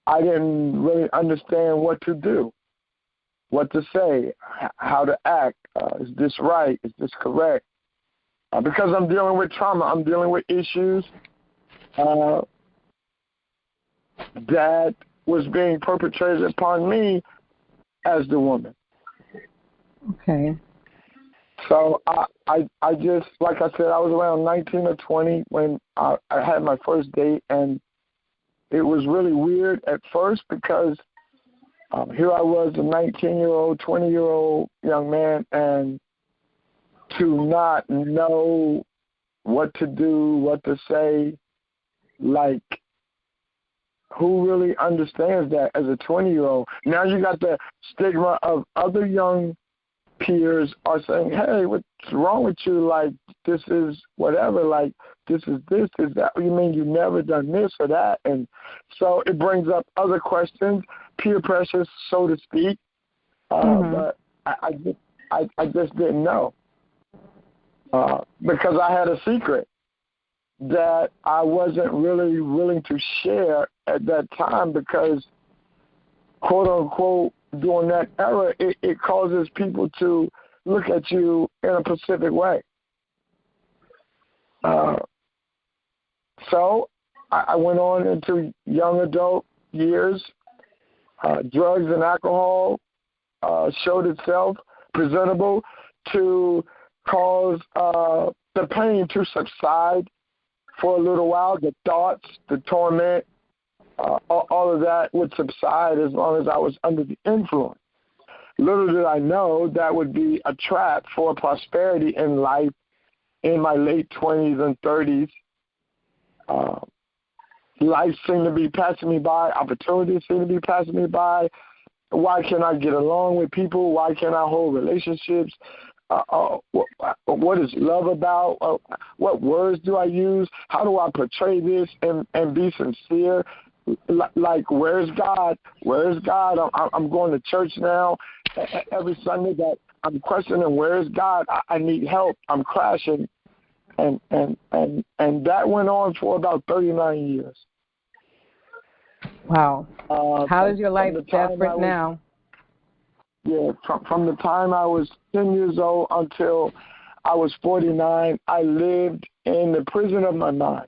I didn't really understand what to do, what to say, how to act. Is this right? Is this correct? Because I'm dealing with trauma. I'm dealing with issues that was being perpetrated upon me as the woman. Okay. So I just, like I said, I was around 19 or 20 when I had my first date, and it was really weird at first because here I was, a 19-year-old, 20-year-old young man, and to not know what to do, what to say, like, who really understands that as a 20-year-old? Now you got the stigma of other young peers are saying, hey, what's wrong with you? Like, this is whatever. Like, this is that. You mean you never done this or that? And so it brings up other questions, peer pressure, so to speak. But I just didn't know because I had a secret that I wasn't really willing to share at that time because, quote unquote, during that era, it causes people to look at you in a specific way. So I went on into young adult years. Drugs and alcohol showed itself presentable to cause the pain to subside for a little while. The thoughts, the torment, all of that would subside as long as I was under the influence. Little did I know that would be a trap for prosperity in life in my late 20s and 30s. Life seemed to be passing me by. Opportunities seemed to be passing me by. Why can't I get along with people? Why can't I hold relationships? what is love about? What words do I use? How do I portray this and be sincere? Like, where's God? Where's God? I'm going to church now every Sunday, that I'm questioning, where's God? I need help. I'm crashing. And that went on for about 39 years. Wow. How is your life different now? Yeah, from the time I was 10 years old until I was 49, I lived in the prison of my mind.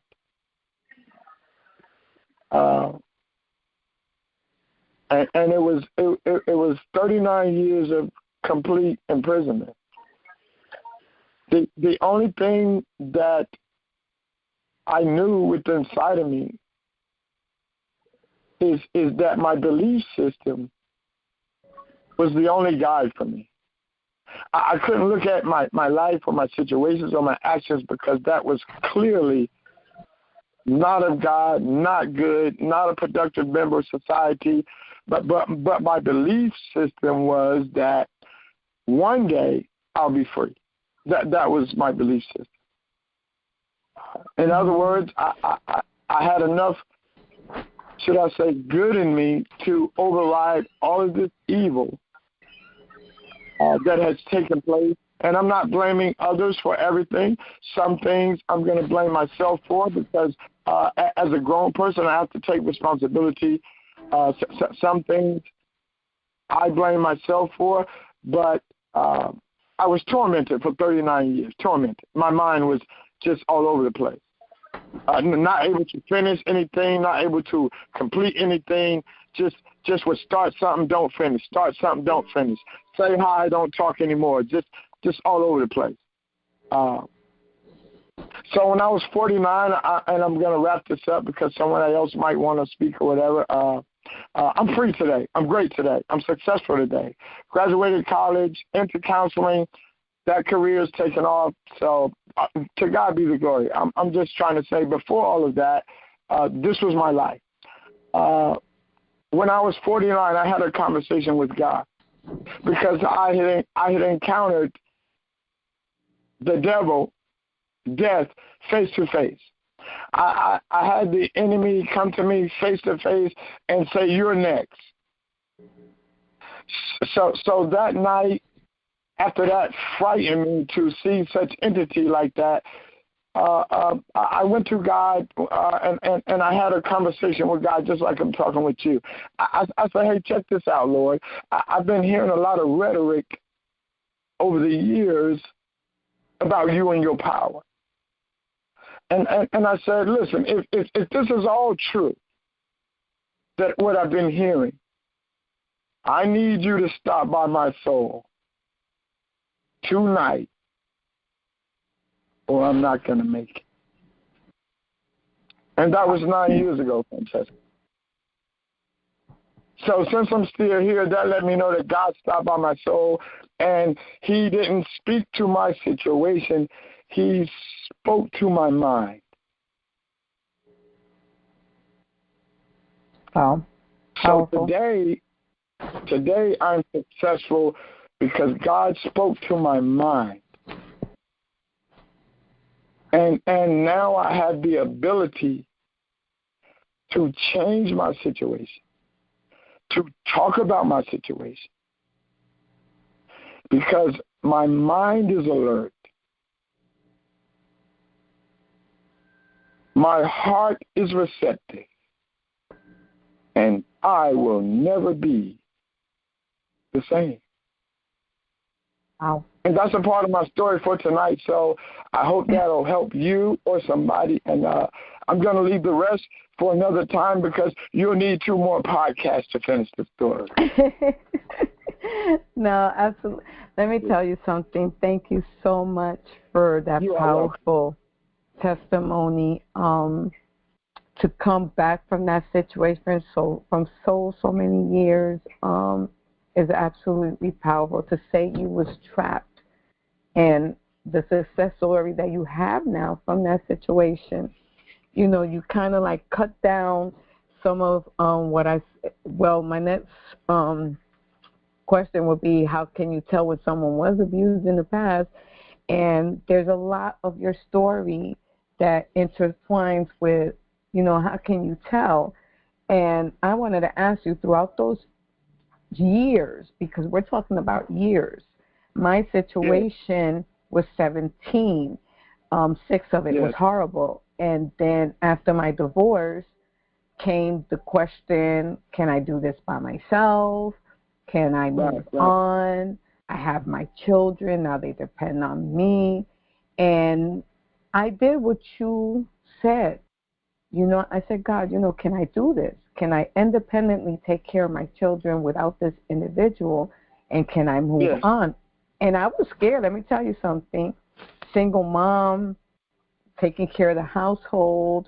And it was 39 years of complete imprisonment. The only thing that I knew within inside of me is that my belief system was the only guide for me. I couldn't look at my life or my situations or my actions, because that was clearly not of God, not good, not a productive member of society. But my belief system was that one day I'll be free. That was my belief system. In other words, I had enough, should I say, good in me to override all of this evil that has taken place. And I'm not blaming others for everything. Some things I'm going to blame myself for, because as a grown person, I have to take responsibility. Some things I blame myself for, but I was tormented for 39 years, tormented. My mind was just all over the place. Not able to finish anything, not able to complete anything, just would start something, don't finish, start something, don't finish. Say hi, don't talk anymore, just all over the place. So when I was 49, and I'm going to wrap this up because someone else might want to speak or whatever, I'm free today. I'm great today. I'm successful today. Graduated college, into counseling. That career is taken off. So to God be the glory. I'm just trying to say, before all of that, this was my life. When I was 49, I had a conversation with God, because I had encountered the devil, death, face to face. I had the enemy come to me face to face and say, "You're next." So that night, after that frightened me to see such entity like that, I went to God and I had a conversation with God, just like I'm talking with you. I said, "Hey, check this out, Lord. I've been hearing a lot of rhetoric over the years about you and your power." And I said, "Listen, if this is all true, that what I've been hearing, I need you to stop by my soul tonight, or I'm not going to make it." And that was 9 years ago, Francesca. So since I'm still here, that let me know that God stopped by my soul, and he didn't speak to my situation. He spoke to my mind. Wow. So today I'm successful because God spoke to my mind. And now I have the ability to change my situation, to talk about my situation, because my mind is alert. My heart is receptive, and I will never be the same. Wow. And that's a part of my story for tonight, so I hope that'll help you or somebody. And I'm going to leave the rest for another time, because you'll need 2 more podcasts to finish the story. No, absolutely. Let me tell you something. Thank you so much for that powerful testimony. To come back from that situation so many years is absolutely powerful. To say you was trapped, and the success story that you have now from that situation, you know, you kind of like cut down some of my next question would be, how can you tell when someone was abused in the past? And there's a lot of your story that intertwines with, how can you tell? And I wanted to ask you, throughout those years, because we're talking about years, my situation was 17. 6 of it was horrible. And then after my divorce came the question, can I do this by myself? Can I move on? I have my children. Now they depend on me. And I did what you said. I said, God, can I do this? Can I independently take care of my children without this individual? And can I move on? And I was scared. Let me tell you something. Single mom, taking care of the household,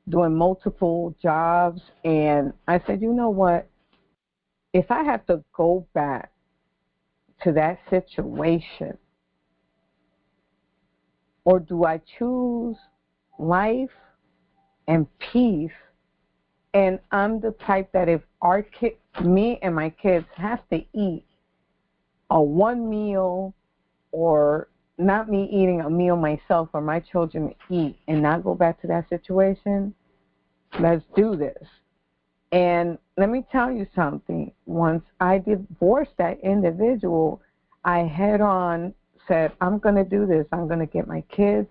doing multiple jobs. And I said, you know what? If I have to go back to that situation, or do I choose life and peace? And I'm the type that if me and my kids have to eat a one meal, or not me eating a meal myself, or my children eat, and not go back to that situation, let's do this. And let me tell you something. Once I divorced that individual, I head on said, I'm going to do this. I'm going to get my kids,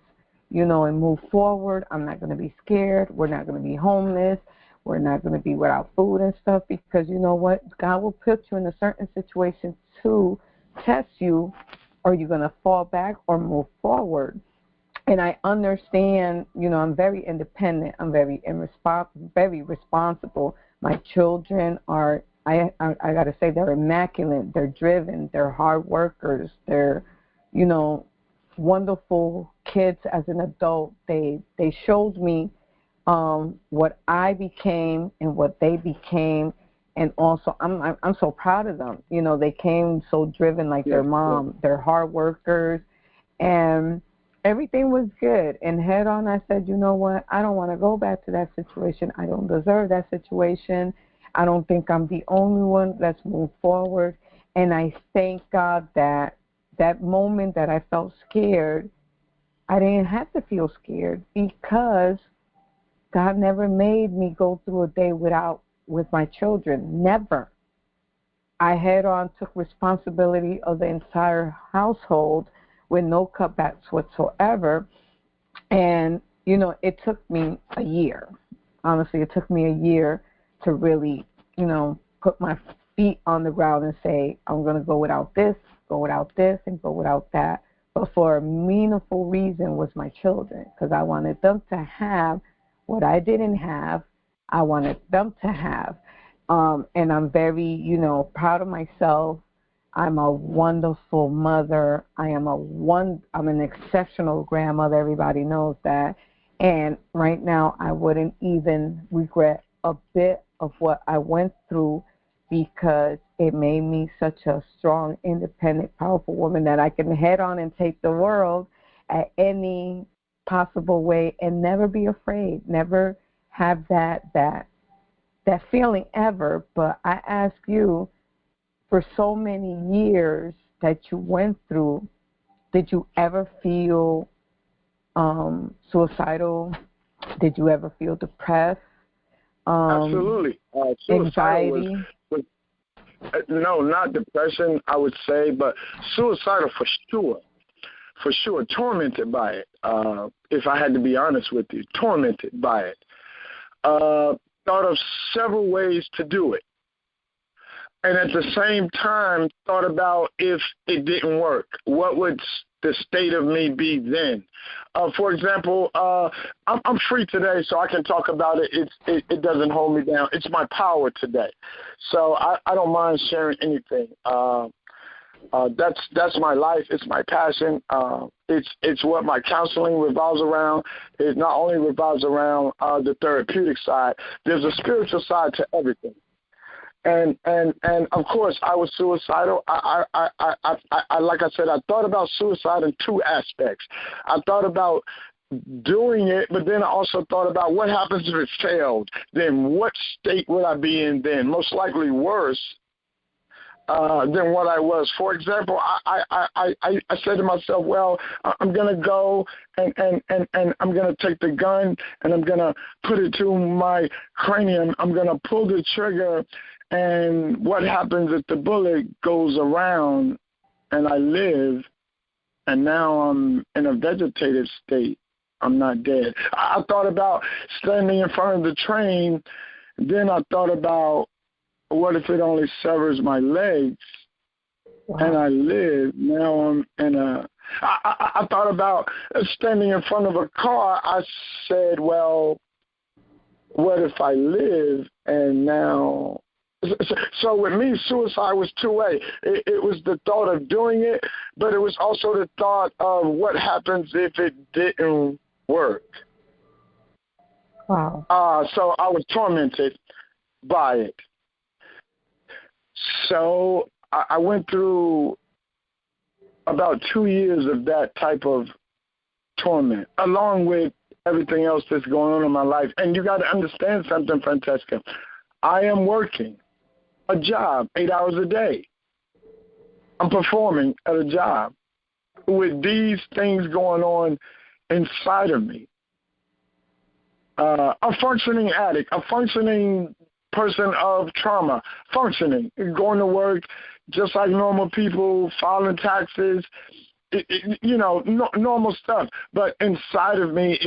and move forward. I'm not going to be scared. We're not going to be homeless. We're not going to be without food and stuff, because you know what? God will put you in a certain situation to test you. Are you going to fall back or move forward? And I understand, I'm very independent. I'm very responsible. My children are, I got to say, they're immaculate. They're driven. They're hard workers. They're, wonderful kids as an adult. They showed me what I became and what they became. And also, I'm so proud of them. They came so driven like their mom. They're hard workers. And everything was good. And head on, I said, you know what? I don't want to go back to that situation. I don't deserve that situation. I don't think I'm the only one. Let's move forward. And I thank God that moment that I felt scared, I didn't have to feel scared, because God never made me go through a day with my children. Never. I head on, took responsibility of the entire household with no cutbacks whatsoever. And, it took me a year. Honestly, it took me a year to really, put my feet on the ground and say, I'm going to go without this, and go without that. But for a meaningful reason was my children, because I wanted them to have what I didn't have. I wanted them to have. And I'm very, proud of myself. I'm a wonderful mother. I'm an exceptional grandmother. Everybody knows that. And right now, I wouldn't even regret a bit of what I went through, because it made me such a strong, independent, powerful woman that I can head on and take the world at any possible way and never be afraid, never have that feeling ever. But I ask you, for so many years that you went through, did you ever feel suicidal? Did you ever feel depressed? Absolutely. Anxiety? No, not depression, I would say, but suicidal for sure. For sure. Tormented by it, if I had to be honest with you. Tormented by it. Thought of several ways to do it. And at the same time, thought about if it didn't work, what would the state of me be then? For example, I'm free today, so I can talk about it. It doesn't hold me down. It's my power today. So I don't mind sharing anything. That's my life. It's my passion. It's what my counseling revolves around. It not only revolves around the therapeutic side, there's a spiritual side to everything. And of course, I was suicidal. I like I said, I thought about suicide in two aspects. I thought about doing it, but then I also thought about what happens if it failed. Then what state would I be in then? Most likely worse. than what I was. For example, I said to myself, well, I'm going to go and I'm going to take the gun and I'm going to put it to my cranium. I'm going to pull the trigger, and what happens if the bullet goes around and I live, and now I'm in a vegetative state? I'm not dead. I thought about standing in front of the train. Then I thought about, what if it only severs my legs? Wow. And I live? Now I'm in a... I thought about standing in front of a car. I said, well, what if I live and now... So with me, suicide was two-way. It was the thought of doing it, but it was also the thought of what happens if it didn't work. Wow. So I was tormented by it. So I went through about 2 years of that type of torment, along with everything else that's going on in my life. And you got to understand something, Francesca. I am working a job 8 hours a day. I'm performing at a job with these things going on inside of me. A functioning addict, a functioning person of trauma, functioning, going to work just like normal people, filing taxes, normal stuff. But inside of me,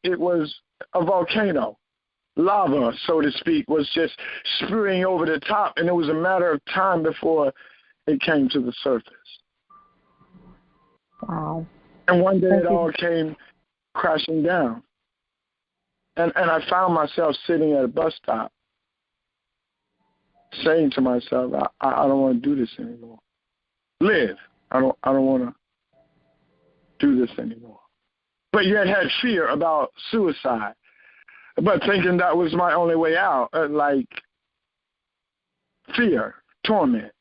it was a volcano. Lava, so to speak, was just spewing over the top, and it was a matter of time before it came to the surface. Wow. And one day it all came crashing down. And I found myself sitting at a bus stop saying to myself, I don't want to do this anymore. Live. I don't want to do this anymore. But yet had fear about suicide. But thinking that was my only way out, like fear, torment,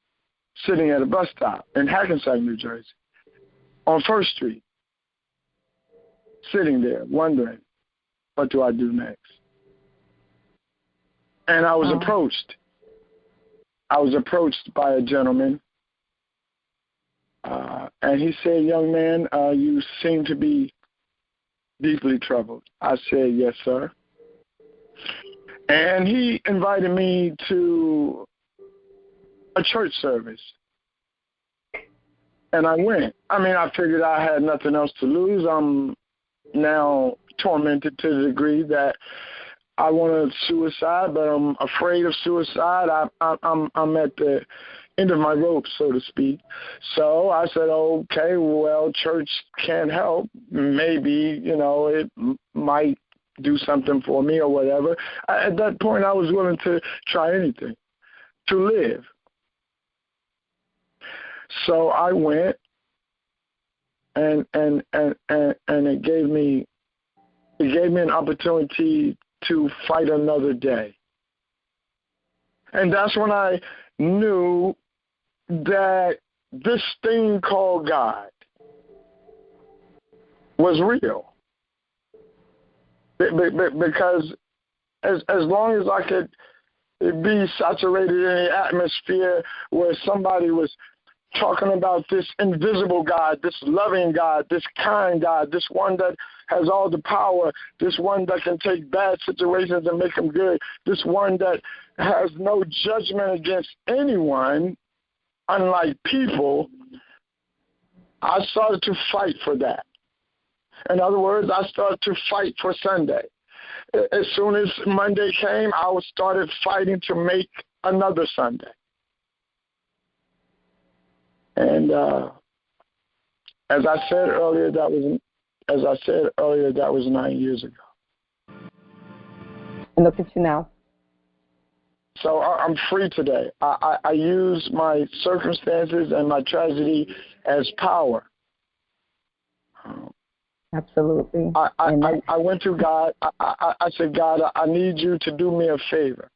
sitting at a bus stop in Hackensack, New Jersey, on First Street, sitting there wondering, what do I do next? And I was approached. I was approached by a gentleman, and he said, young man, you seem to be deeply troubled. I said, yes, sir. And he invited me to a church service. And I went. I mean, I figured I had nothing else to lose. I'm now tormented to the degree that I want to suicide, but I'm afraid of suicide. I'm at the end of my rope, so to speak. So I said, okay, well, church can't help. Maybe, it might do something for me or whatever. At that point, I was willing to try anything to live. So I went, and it gave me an opportunity to fight another day. And that's when I knew that this thing called God was real. Because as long as I could be saturated in the atmosphere where somebody was talking about this invisible God, this loving God, this kind God, this one that has all the power, this one that can take bad situations and make them good, this one that has no judgment against anyone, unlike people, I started to fight for that. In other words, I started to fight for Sunday. As soon as Monday came, I started fighting to make another Sunday. And as I said earlier, that was 9 years ago. And look at you now. So I'm free today. I use my circumstances and my tragedy as power. Absolutely. I went to God. I said, God, I need you to do me a favor.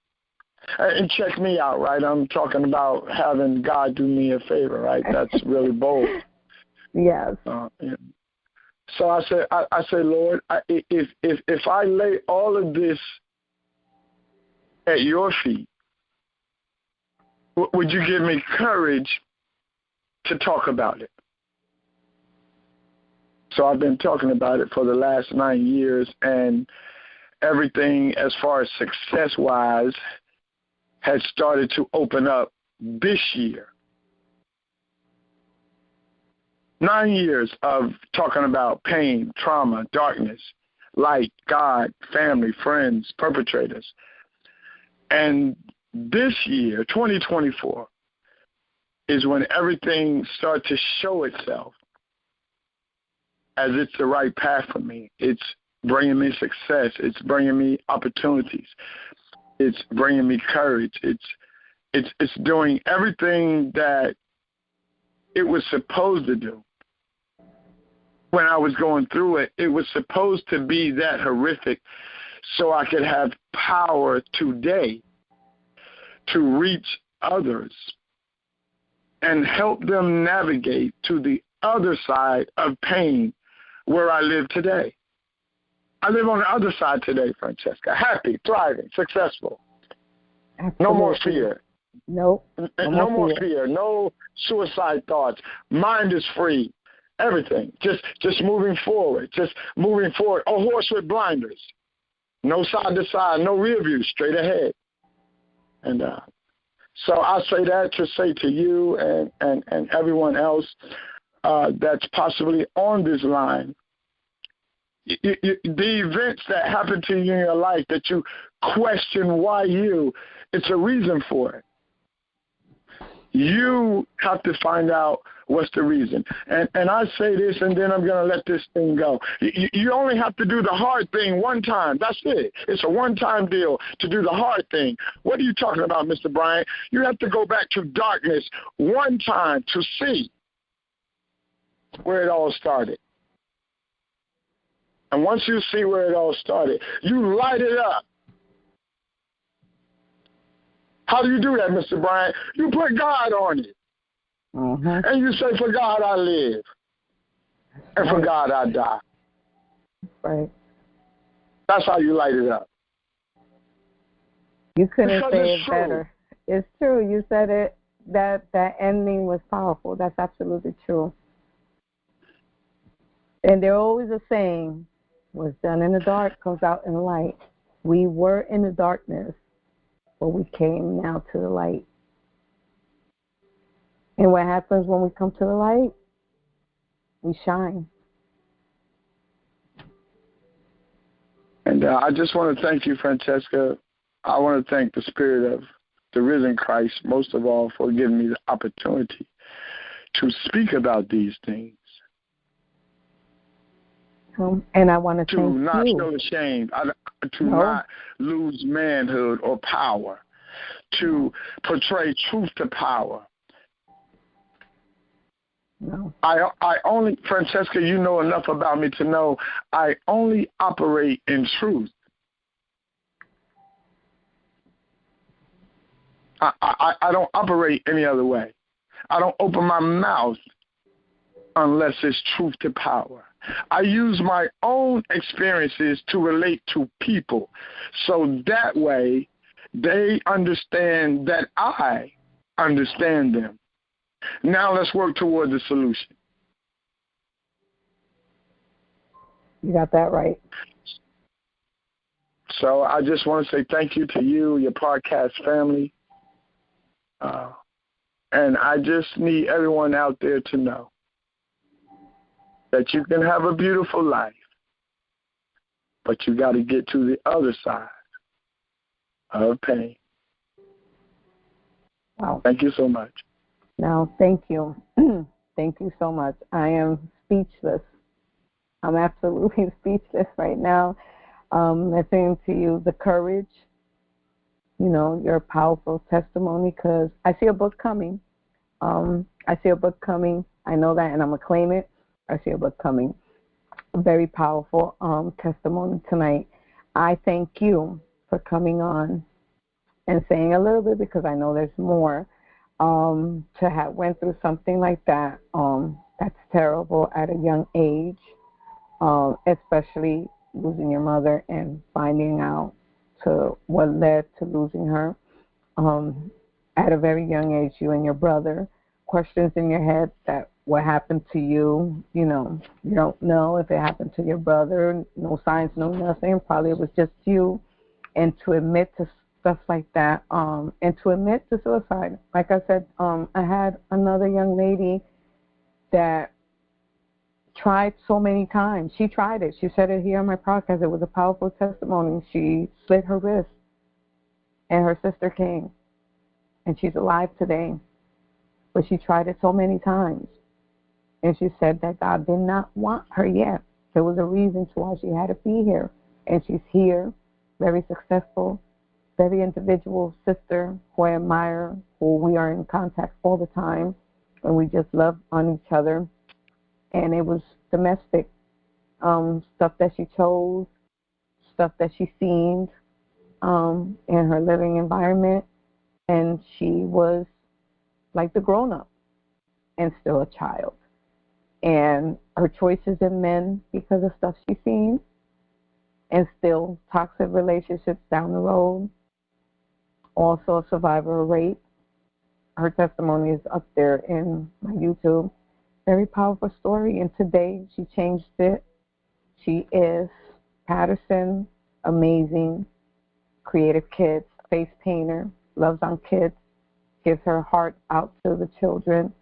And check me out, right? I'm talking about having God do me a favor, right? That's really bold. Yes. Yeah. So I said, Lord, if I lay all of this at your feet, would you give me courage to talk about it? So I've been talking about it for the last 9 years, and everything as far as success-wise has started to open up this year. 9 years of talking about pain, trauma, darkness, light, God, family, friends, perpetrators. And this year, 2024, is when everything starts to show itself as it's the right path for me. It's bringing me success. It's bringing me opportunities. It's bringing me courage. It's doing everything that it was supposed to do. When I was going through it, it was supposed to be that horrific so I could have power today to reach others and help them navigate to the other side of pain where I live today. I live on the other side today, Francesca. Happy, thriving, successful. Absolutely. No more fear. Nope. No more fear. No suicide thoughts. Mind is free. Everything. Just moving forward. Just moving forward. A horse with blinders. No side to side. No rear view. Straight ahead. And so I say that to say to you and everyone else that's possibly on this line, the events that happen to you in your life that you question why you, it's a reason for it. You have to find out what's the reason. And I say this, and then I'm going to let this thing go. You only have to do the hard thing one time. That's it. It's a one-time deal to do the hard thing. What are you talking about, Mr. Bryant? You have to go back to darkness one time to see where it all started. And once you see where it all started, you light it up. How do you do that, Mr. Bryant? You put God on it. Mm-hmm. And you say, for God I live. And for God I die. Right. That's how you light it up. You couldn't Because say it's it true. better. It's true. You said it. That ending was powerful. That's absolutely true. And there's always a saying, what's done in the dark comes out in the light. We were in the darkness, but we came now to the light. And what happens when we come to the light? We shine. And I just want to thank you, Francesca. I want to thank the Spirit of the risen Christ, most of all, for giving me the opportunity to speak about these things. And I want to to thank not you. feel ashamed, to not lose manhood or power, to portray truth to power. No. I only, Francesca, you know enough about me to know I only operate in truth. I don't operate any other way. I don't open my mouth unless it's truth to power. I use my own experiences to relate to people so that way they understand that I understand them. Now let's work toward the solution. You got that right. So I just want to say thank you to you, your podcast family. And I just need everyone out there to know that you can have a beautiful life, but you got to get to the other side of pain. Wow. Thank you so much. No, thank you. Thank you so much. I am speechless. I'm absolutely speechless right now. Listening to you, the courage, your powerful testimony, because I see a book coming. I see a book coming. I know that, and I'm going to claim it. I see a book coming. A very powerful testimony tonight. I thank you for coming on and saying a little bit, because I know there's more. To have went through something like that, that's terrible at a young age, especially losing your mother and finding out to what led to losing her. at a very young age, you and your brother, questions in your head that what happened to you, you know, you don't know if it happened to your brother, no signs, no nothing, probably it was just you, and to admit to stuff like that, and to admit to suicide. Like I said, I had another young lady that tried so many times. She tried it. She said it here on my podcast. It was a powerful testimony. She slit her wrist, and her sister came, and she's alive today. But she tried it so many times, and she said that God did not want her yet. There was a reason to why she had to be here, and she's here, very successful, very individual sister who I admire, who we are in contact all the time, and we just love on each other. And it was domestic stuff that she chose, stuff that she seen in her living environment, and she was like the grown-up and still a child. And her choices in men because of stuff she's seen, and still toxic relationships down the road, also a survivor of rape. Her testimony is up there in my YouTube. Very powerful story, and today she changed it. She is Patterson, amazing, creative kids, face painter, loves on kids, gives her heart out to the children,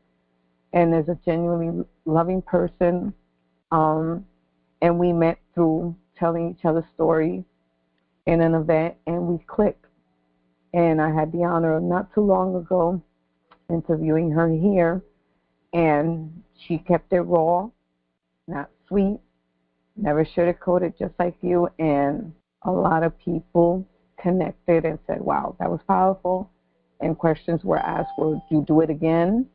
and is a genuinely loving person. And we met through telling each other stories in an event, and we clicked. And I had the honor of not too long ago interviewing her here, and she kept it raw, not sweet, never sugarcoated, just like you. And a lot of people connected and said, wow, that was powerful. And questions were asked, will you do it again?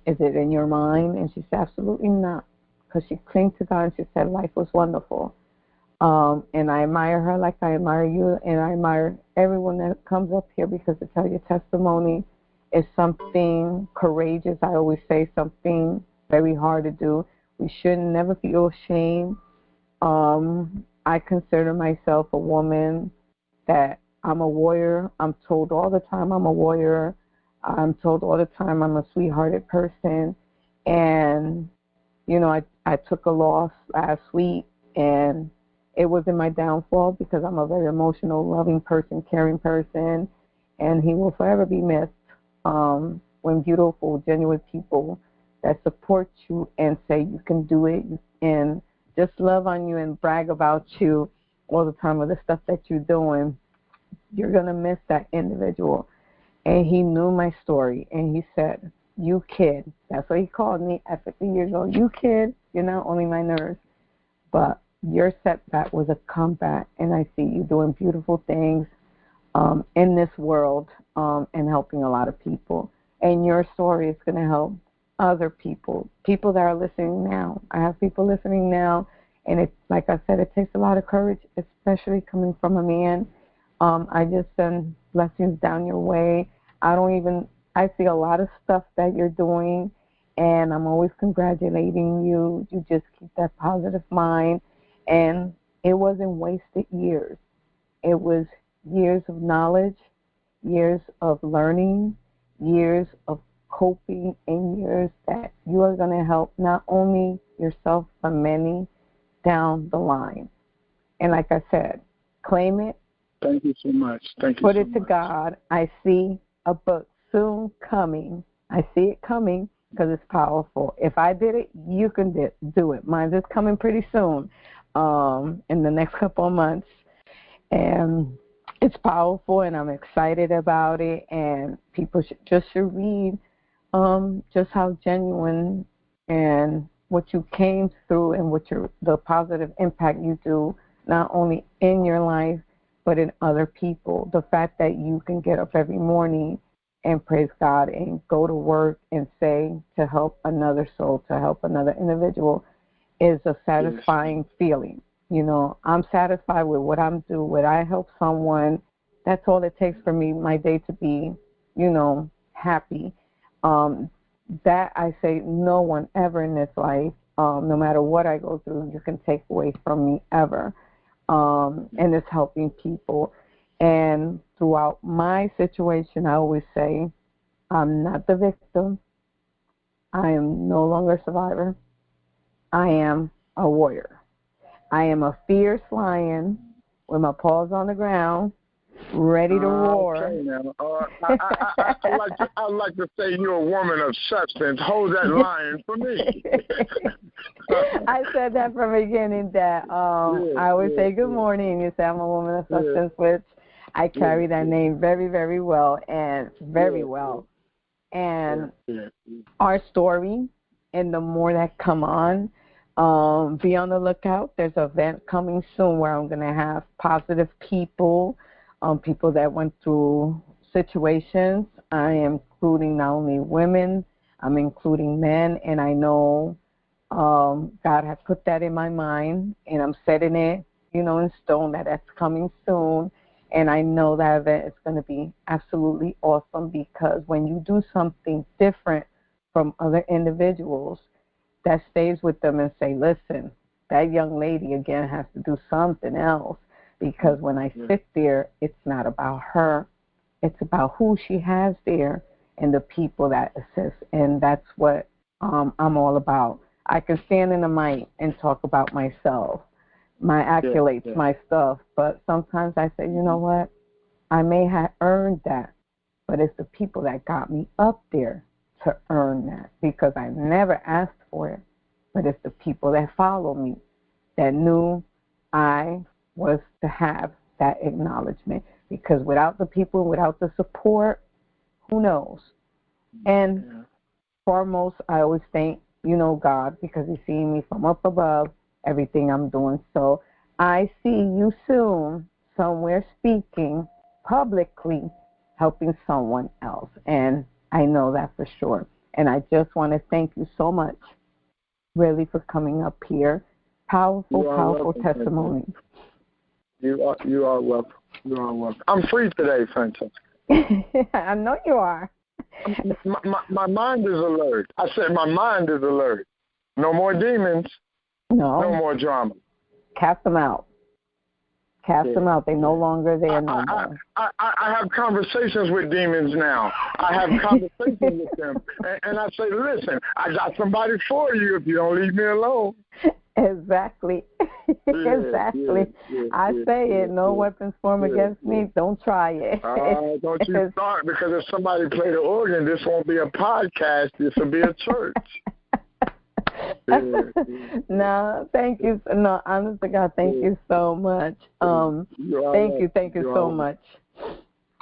Is it in your mind? And she said, absolutely not, because she clung to God, and she said life was wonderful. And I admire her like I admire you, and I admire everyone that comes up here, because to tell your testimony is something courageous. I always say something very hard to do. We should never feel ashamed. I consider myself a woman that I'm a warrior. I'm told all the time I'm a warrior. I'm told all the time I'm a sweethearted person. And, you know, I took a loss last week, and it wasn't my downfall, because I'm a very emotional, loving person, caring person, and he will forever be missed. When beautiful, genuine people that support you and say you can do it, and just love on you and brag about you all the time of the stuff that you're doing, you're going to miss that individual. And he knew my story, and he said, you kid, that's what he called me at 50 years old, you kid, you're not only my nurse, but your setback was a comeback, and I see you doing beautiful things in this world, and helping a lot of people. And your story is going to help other people that are listening now. I have people listening now, and it's like I said, it takes a lot of courage, especially coming from a man. I just send blessings down your way. I see a lot of stuff that you're doing, and I'm always congratulating you. You just keep that positive mind, and it wasn't wasted years. It was years of knowledge, years of learning, years of coping, and years that you are going to help not only yourself, but many down the line. And like I said, claim it. Thank you so much. Thank you. Put it to God. I see a book soon coming. I see it coming, because it's powerful. If I did it, you can do it. Mine's is coming pretty soon, in the next couple of months. And it's powerful, and I'm excited about it. And people should read just how genuine and what you came through, and what the positive impact you do, not only in your life, but in other people. The fact that you can get up every morning and praise God and go to work and say to help another soul, to help another individual, is a satisfying feeling. You know, I'm satisfied with what I'm doing. When I help someone, that's all it takes for me, my day to be, you know, happy. That I say no one ever in this life, no matter what I go through, you can take away from me ever. And it's helping people. And throughout my situation, I always say, I'm not the victim. I am no longer a survivor. I am a warrior. I am a fierce lion with my paws on the ground, ready to roar. Okay, now. I'd like to say you're a woman of substance. Hold that line for me. I said that from the beginning that I always say good morning. You say I'm a woman of substance, which I carry that name very, very well and very well. And our story, and the more that come on, be on the lookout. There's an event coming soon where I'm going to have positive people, people that went through situations. I am including not only women, I'm including men, and I know God has put that in my mind, and I'm setting it, in stone that that's coming soon. And I know that event is going to be absolutely awesome, because when you do something different from other individuals, that stays with them and say, listen, that young lady, again, has to do something else. Because when I sit there, it's not about her. It's about who she has there and the people that assist. And that's what I'm all about. I can stand in the mic and talk about myself, my accolades, my stuff. But sometimes I say, you know what? I may have earned that, but it's the people that got me up there to earn that, because I never asked for it. But it's the people that follow me that knew I was to have that acknowledgement. Because without the people, without the support, who knows? And foremost, I always thank, God, because He's seeing me from up above, everything I'm doing. So I see you soon somewhere speaking publicly, helping someone else. And I know that for sure. And I just want to thank you so much, really, for coming up here. Powerful testimony. You are welcome. You are welcome. I'm free today, Francesca. I know you are. My mind is alert. I said my mind is alert. No more demons. No more drama. Cast them out. Cast them out. They're no longer there no more. I have conversations with demons now. I have conversations with them. And I say, listen, I got somebody for you if you don't leave me alone. Exactly. Exactly. I say it. No weapons formed against me. Don't try it. Don't you start, because if somebody play the organ, this won't be a podcast. This will be a church. No, thank you. No, honest to God, thank you so much. Thank you so much.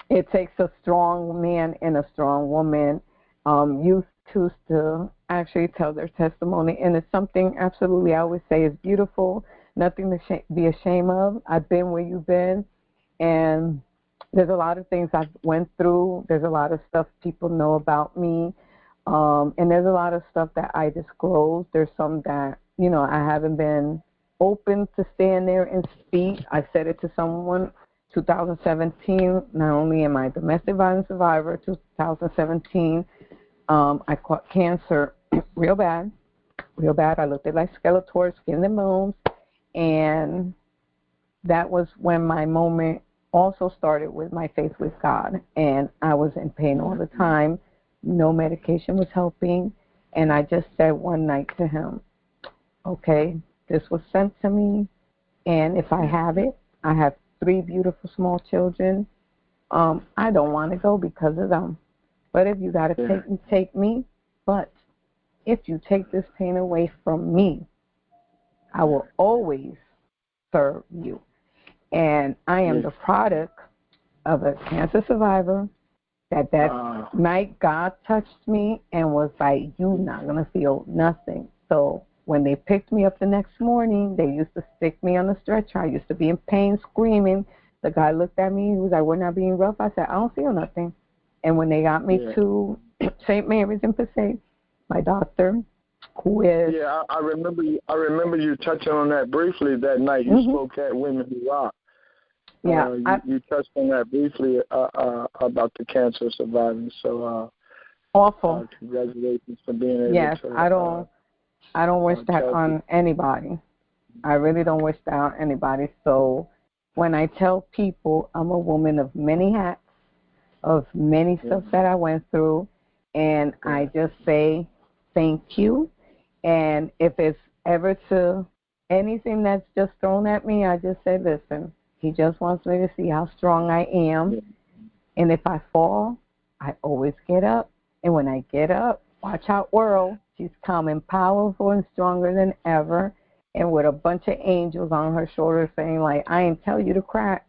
It takes a strong man and a strong woman. You choose to actually tell their testimony, and it's something absolutely, I always say, is beautiful. Nothing to be ashamed of. I've been where you've been, and there's a lot of things I've went through. There's a lot of stuff people know about me. And there's a lot of stuff that I disclose. There's some that, I haven't been open to stand there and speak. I said it to someone 2017. Not only am I a domestic violence survivor, 2017, I caught cancer real bad. I looked at like Skeletor, skin and bones. And that was when my moment also started with my faith with God. And I was in pain all the time. No medication was helping. And I just said one night to Him, okay, this was sent to me. And if I have it, I have 3 beautiful small children. I don't want to go because of them. But if you got to take me. But if you take this pain away from me, I will always serve you. And I am the product of a cancer survivor. That night God touched me and was like, you're not going to feel nothing. So when they picked me up the next morning, they used to stick me on the stretcher. I used to be in pain, screaming. The guy looked at me. He was like, we're not being rough. I said, I don't feel nothing. And when they got me to St. Mary's in Passaic, my doctor, who is... Yeah, I remember you touching on that briefly that night. You spoke at Women Who Rock. Yeah, you touched on that briefly about the cancer survivors. So awful. Congratulations for being able to. Yes, I don't wish that on anybody. I really don't wish that on anybody. So when I tell people I'm a woman of many hats, of many stuff that I went through, and I just say thank you. And if it's ever to anything that's just thrown at me, I just say, listen, he just wants me to see how strong I am. And if I fall, I always get up. And when I get up, watch out, world. She's coming powerful and stronger than ever, and with a bunch of angels on her shoulders saying, like, I ain't tell you to crack,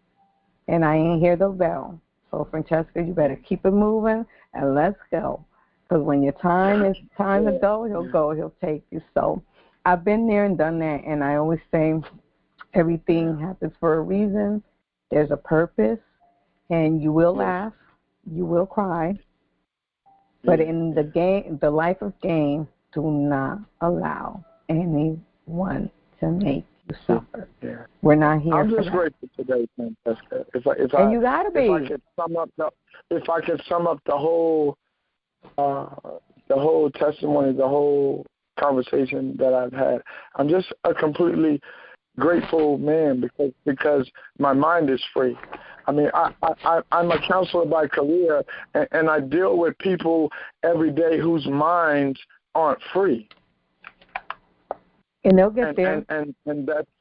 and I ain't hear the bell. So, Francesca, you better keep it moving, and let's go. Because when your time is time to go, he'll go. He'll take you. So I've been there and done that, and I always say everything happens for a reason. There's a purpose, and you will laugh. You will cry. But in the game, the life of game, do not allow anyone to make you suffer. We're not here I'm for just that. grateful today, Francesca. You gotta be. If I could sum up the whole testimony, the whole conversation that I've had, I'm just a completely grateful man because my mind is free. I mean, I'm a counselor by career, and I deal with people every day whose minds aren't free. And they'll get there. And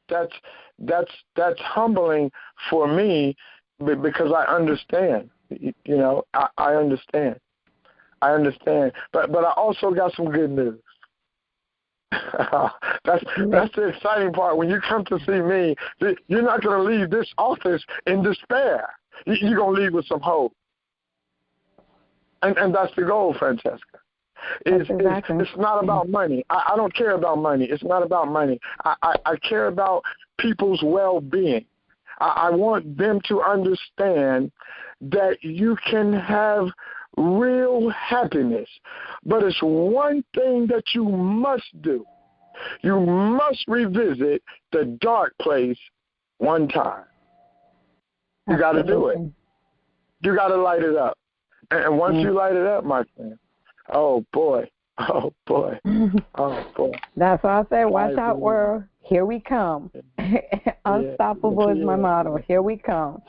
that's humbling for me because I understand. You know, I understand. But I also got some good news. That's the exciting part. When you come to see me, you're not going to leave this office in despair. You're going to leave with some hope. And that's the goal, Francesca. It's not about money. I don't care about money. It's not about money. I care about people's well-being. I want them to understand that you can have real happiness. But it's one thing that you must do. You must revisit the dark place one time. You got to do it. You got to light it up. And once you light it up, my friend, oh, boy. Oh, boy. Oh, boy. That's why I say, watch out, world. Here we come. Unstoppable is my motto. Here we come.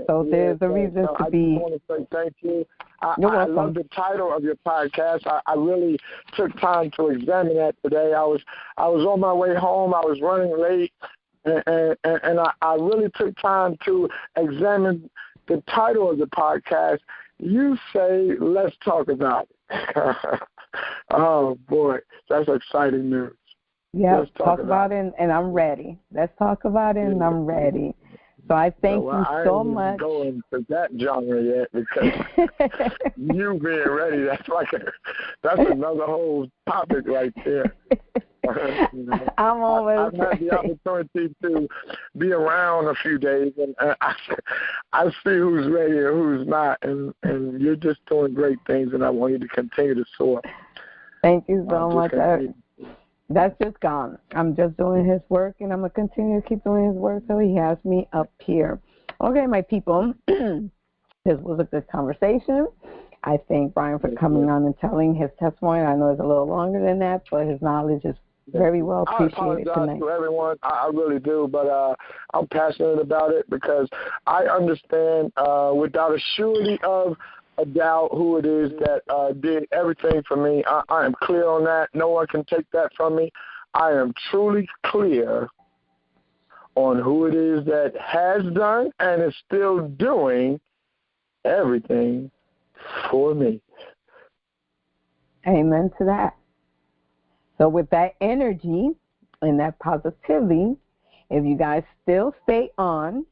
So there's a reason to be. I just want to say thank you. I love the title of your podcast. I really took time to examine that today. I was on my way home. I was running late, and I really took time to examine the title of the podcast. You say, let's talk about it. Oh, boy, that's exciting news. Yeah, talk about it, and I'm ready. Let's talk about it, and I'm ready. So I thank you so much. I ain't going to that genre yet because you being ready, that's another whole topic right there. I'm always I've had the opportunity to be around a few days, and I see who's ready and who's not, and you're just doing great things, and I want you to continue to soar. Thank you so much. That's just gone. I'm just doing his work, and I'm going to continue to keep doing his work till he has me up here. Okay, my people, this was a good conversation. I thank Brian for coming on and telling his testimony. I know it's a little longer than that, but his knowledge is very well appreciated tonight. I apologize to everyone. I really do, but I'm passionate about it because I understand without a surety of a doubt who it is that did everything for me. I am clear on that. No one can take that from me. I am truly clear on who it is that has done and is still doing everything for me. Amen to that. So with that energy and that positivity, if you guys still stay on,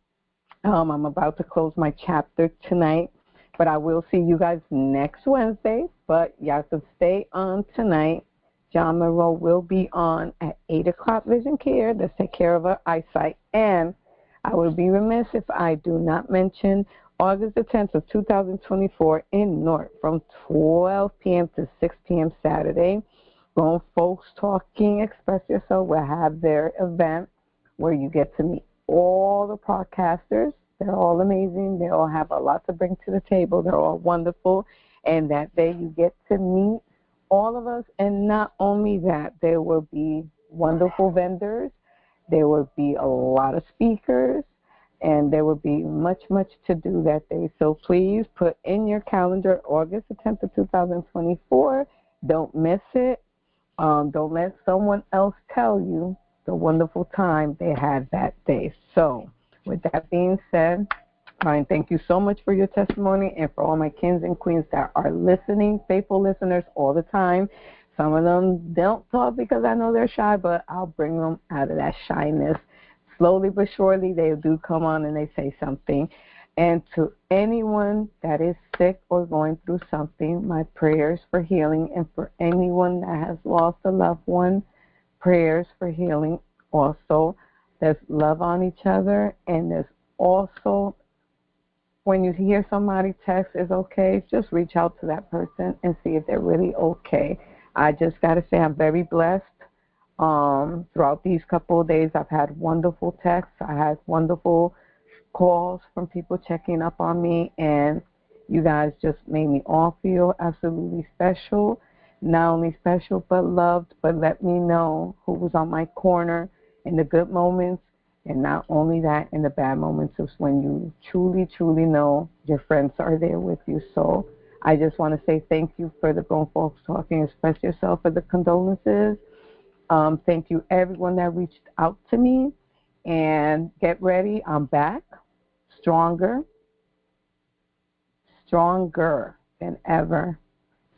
I'm about to close my chapter tonight, but I will see you guys next Wednesday. But you have to stay on tonight. John Monroe will be on at 8 o'clock Vision Care. Let's take care of our eyesight. And I would be remiss if I do not mention August the 10th of 2024 in North from 12 p.m. to 6 p.m. Saturday. Grown Folks Talking Express Yourself will have their event where you get to meet all the podcasters. They're all amazing. They all have a lot to bring to the table. They're all wonderful. And that day you get to meet all of us. And not only that, there will be wonderful vendors. There will be a lot of speakers. and there will be much, much to do that day. So please put in your calendar August the 10th of 2024. Don't miss it. Don't let someone else tell you the wonderful time they had that day. So with that being said, Ryan, thank you so much for your testimony, and for all my kings and queens that are listening, faithful listeners all the time. Some of them don't talk because I know they're shy, but I'll bring them out of that shyness. Slowly but surely, they do come on and they say something. And to anyone that is sick or going through something, my prayers for healing. And for anyone that has lost a loved one, prayers for healing also. There's love on each other, and there's also, when you hear somebody text is okay, just reach out to that person and see if they're really okay. I just got to say I'm very blessed. Throughout these couple of days, I've had wonderful texts. I had wonderful calls from people checking up on me, and you guys just made me all feel absolutely special. Not only special, but loved, but let me know who was on my corner in the good moments, and not only that, in the bad moments is when you truly, truly know your friends are there with you. So I just want to say thank you for the Grown Folks Talking. Express yourself for the condolences. Thank you, everyone that reached out to me. And get ready. I'm back, stronger than ever.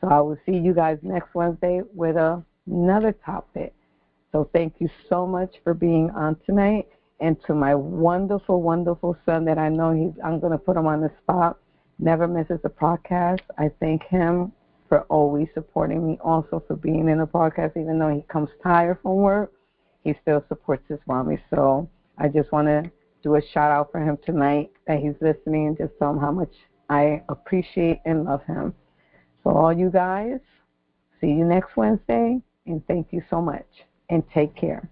So I will see you guys next Wednesday with another topic. So thank you so much for being on tonight. And to my wonderful, wonderful son that I know I'm going to put him on the spot, never misses a podcast. I thank him for always supporting me, also for being in the podcast. Even though he comes tired from work, he still supports his mommy. So I just want to do a shout out for him tonight that he's listening, and just tell him how much I appreciate and love him. So all you guys, see you next Wednesday, and thank you so much, and take care.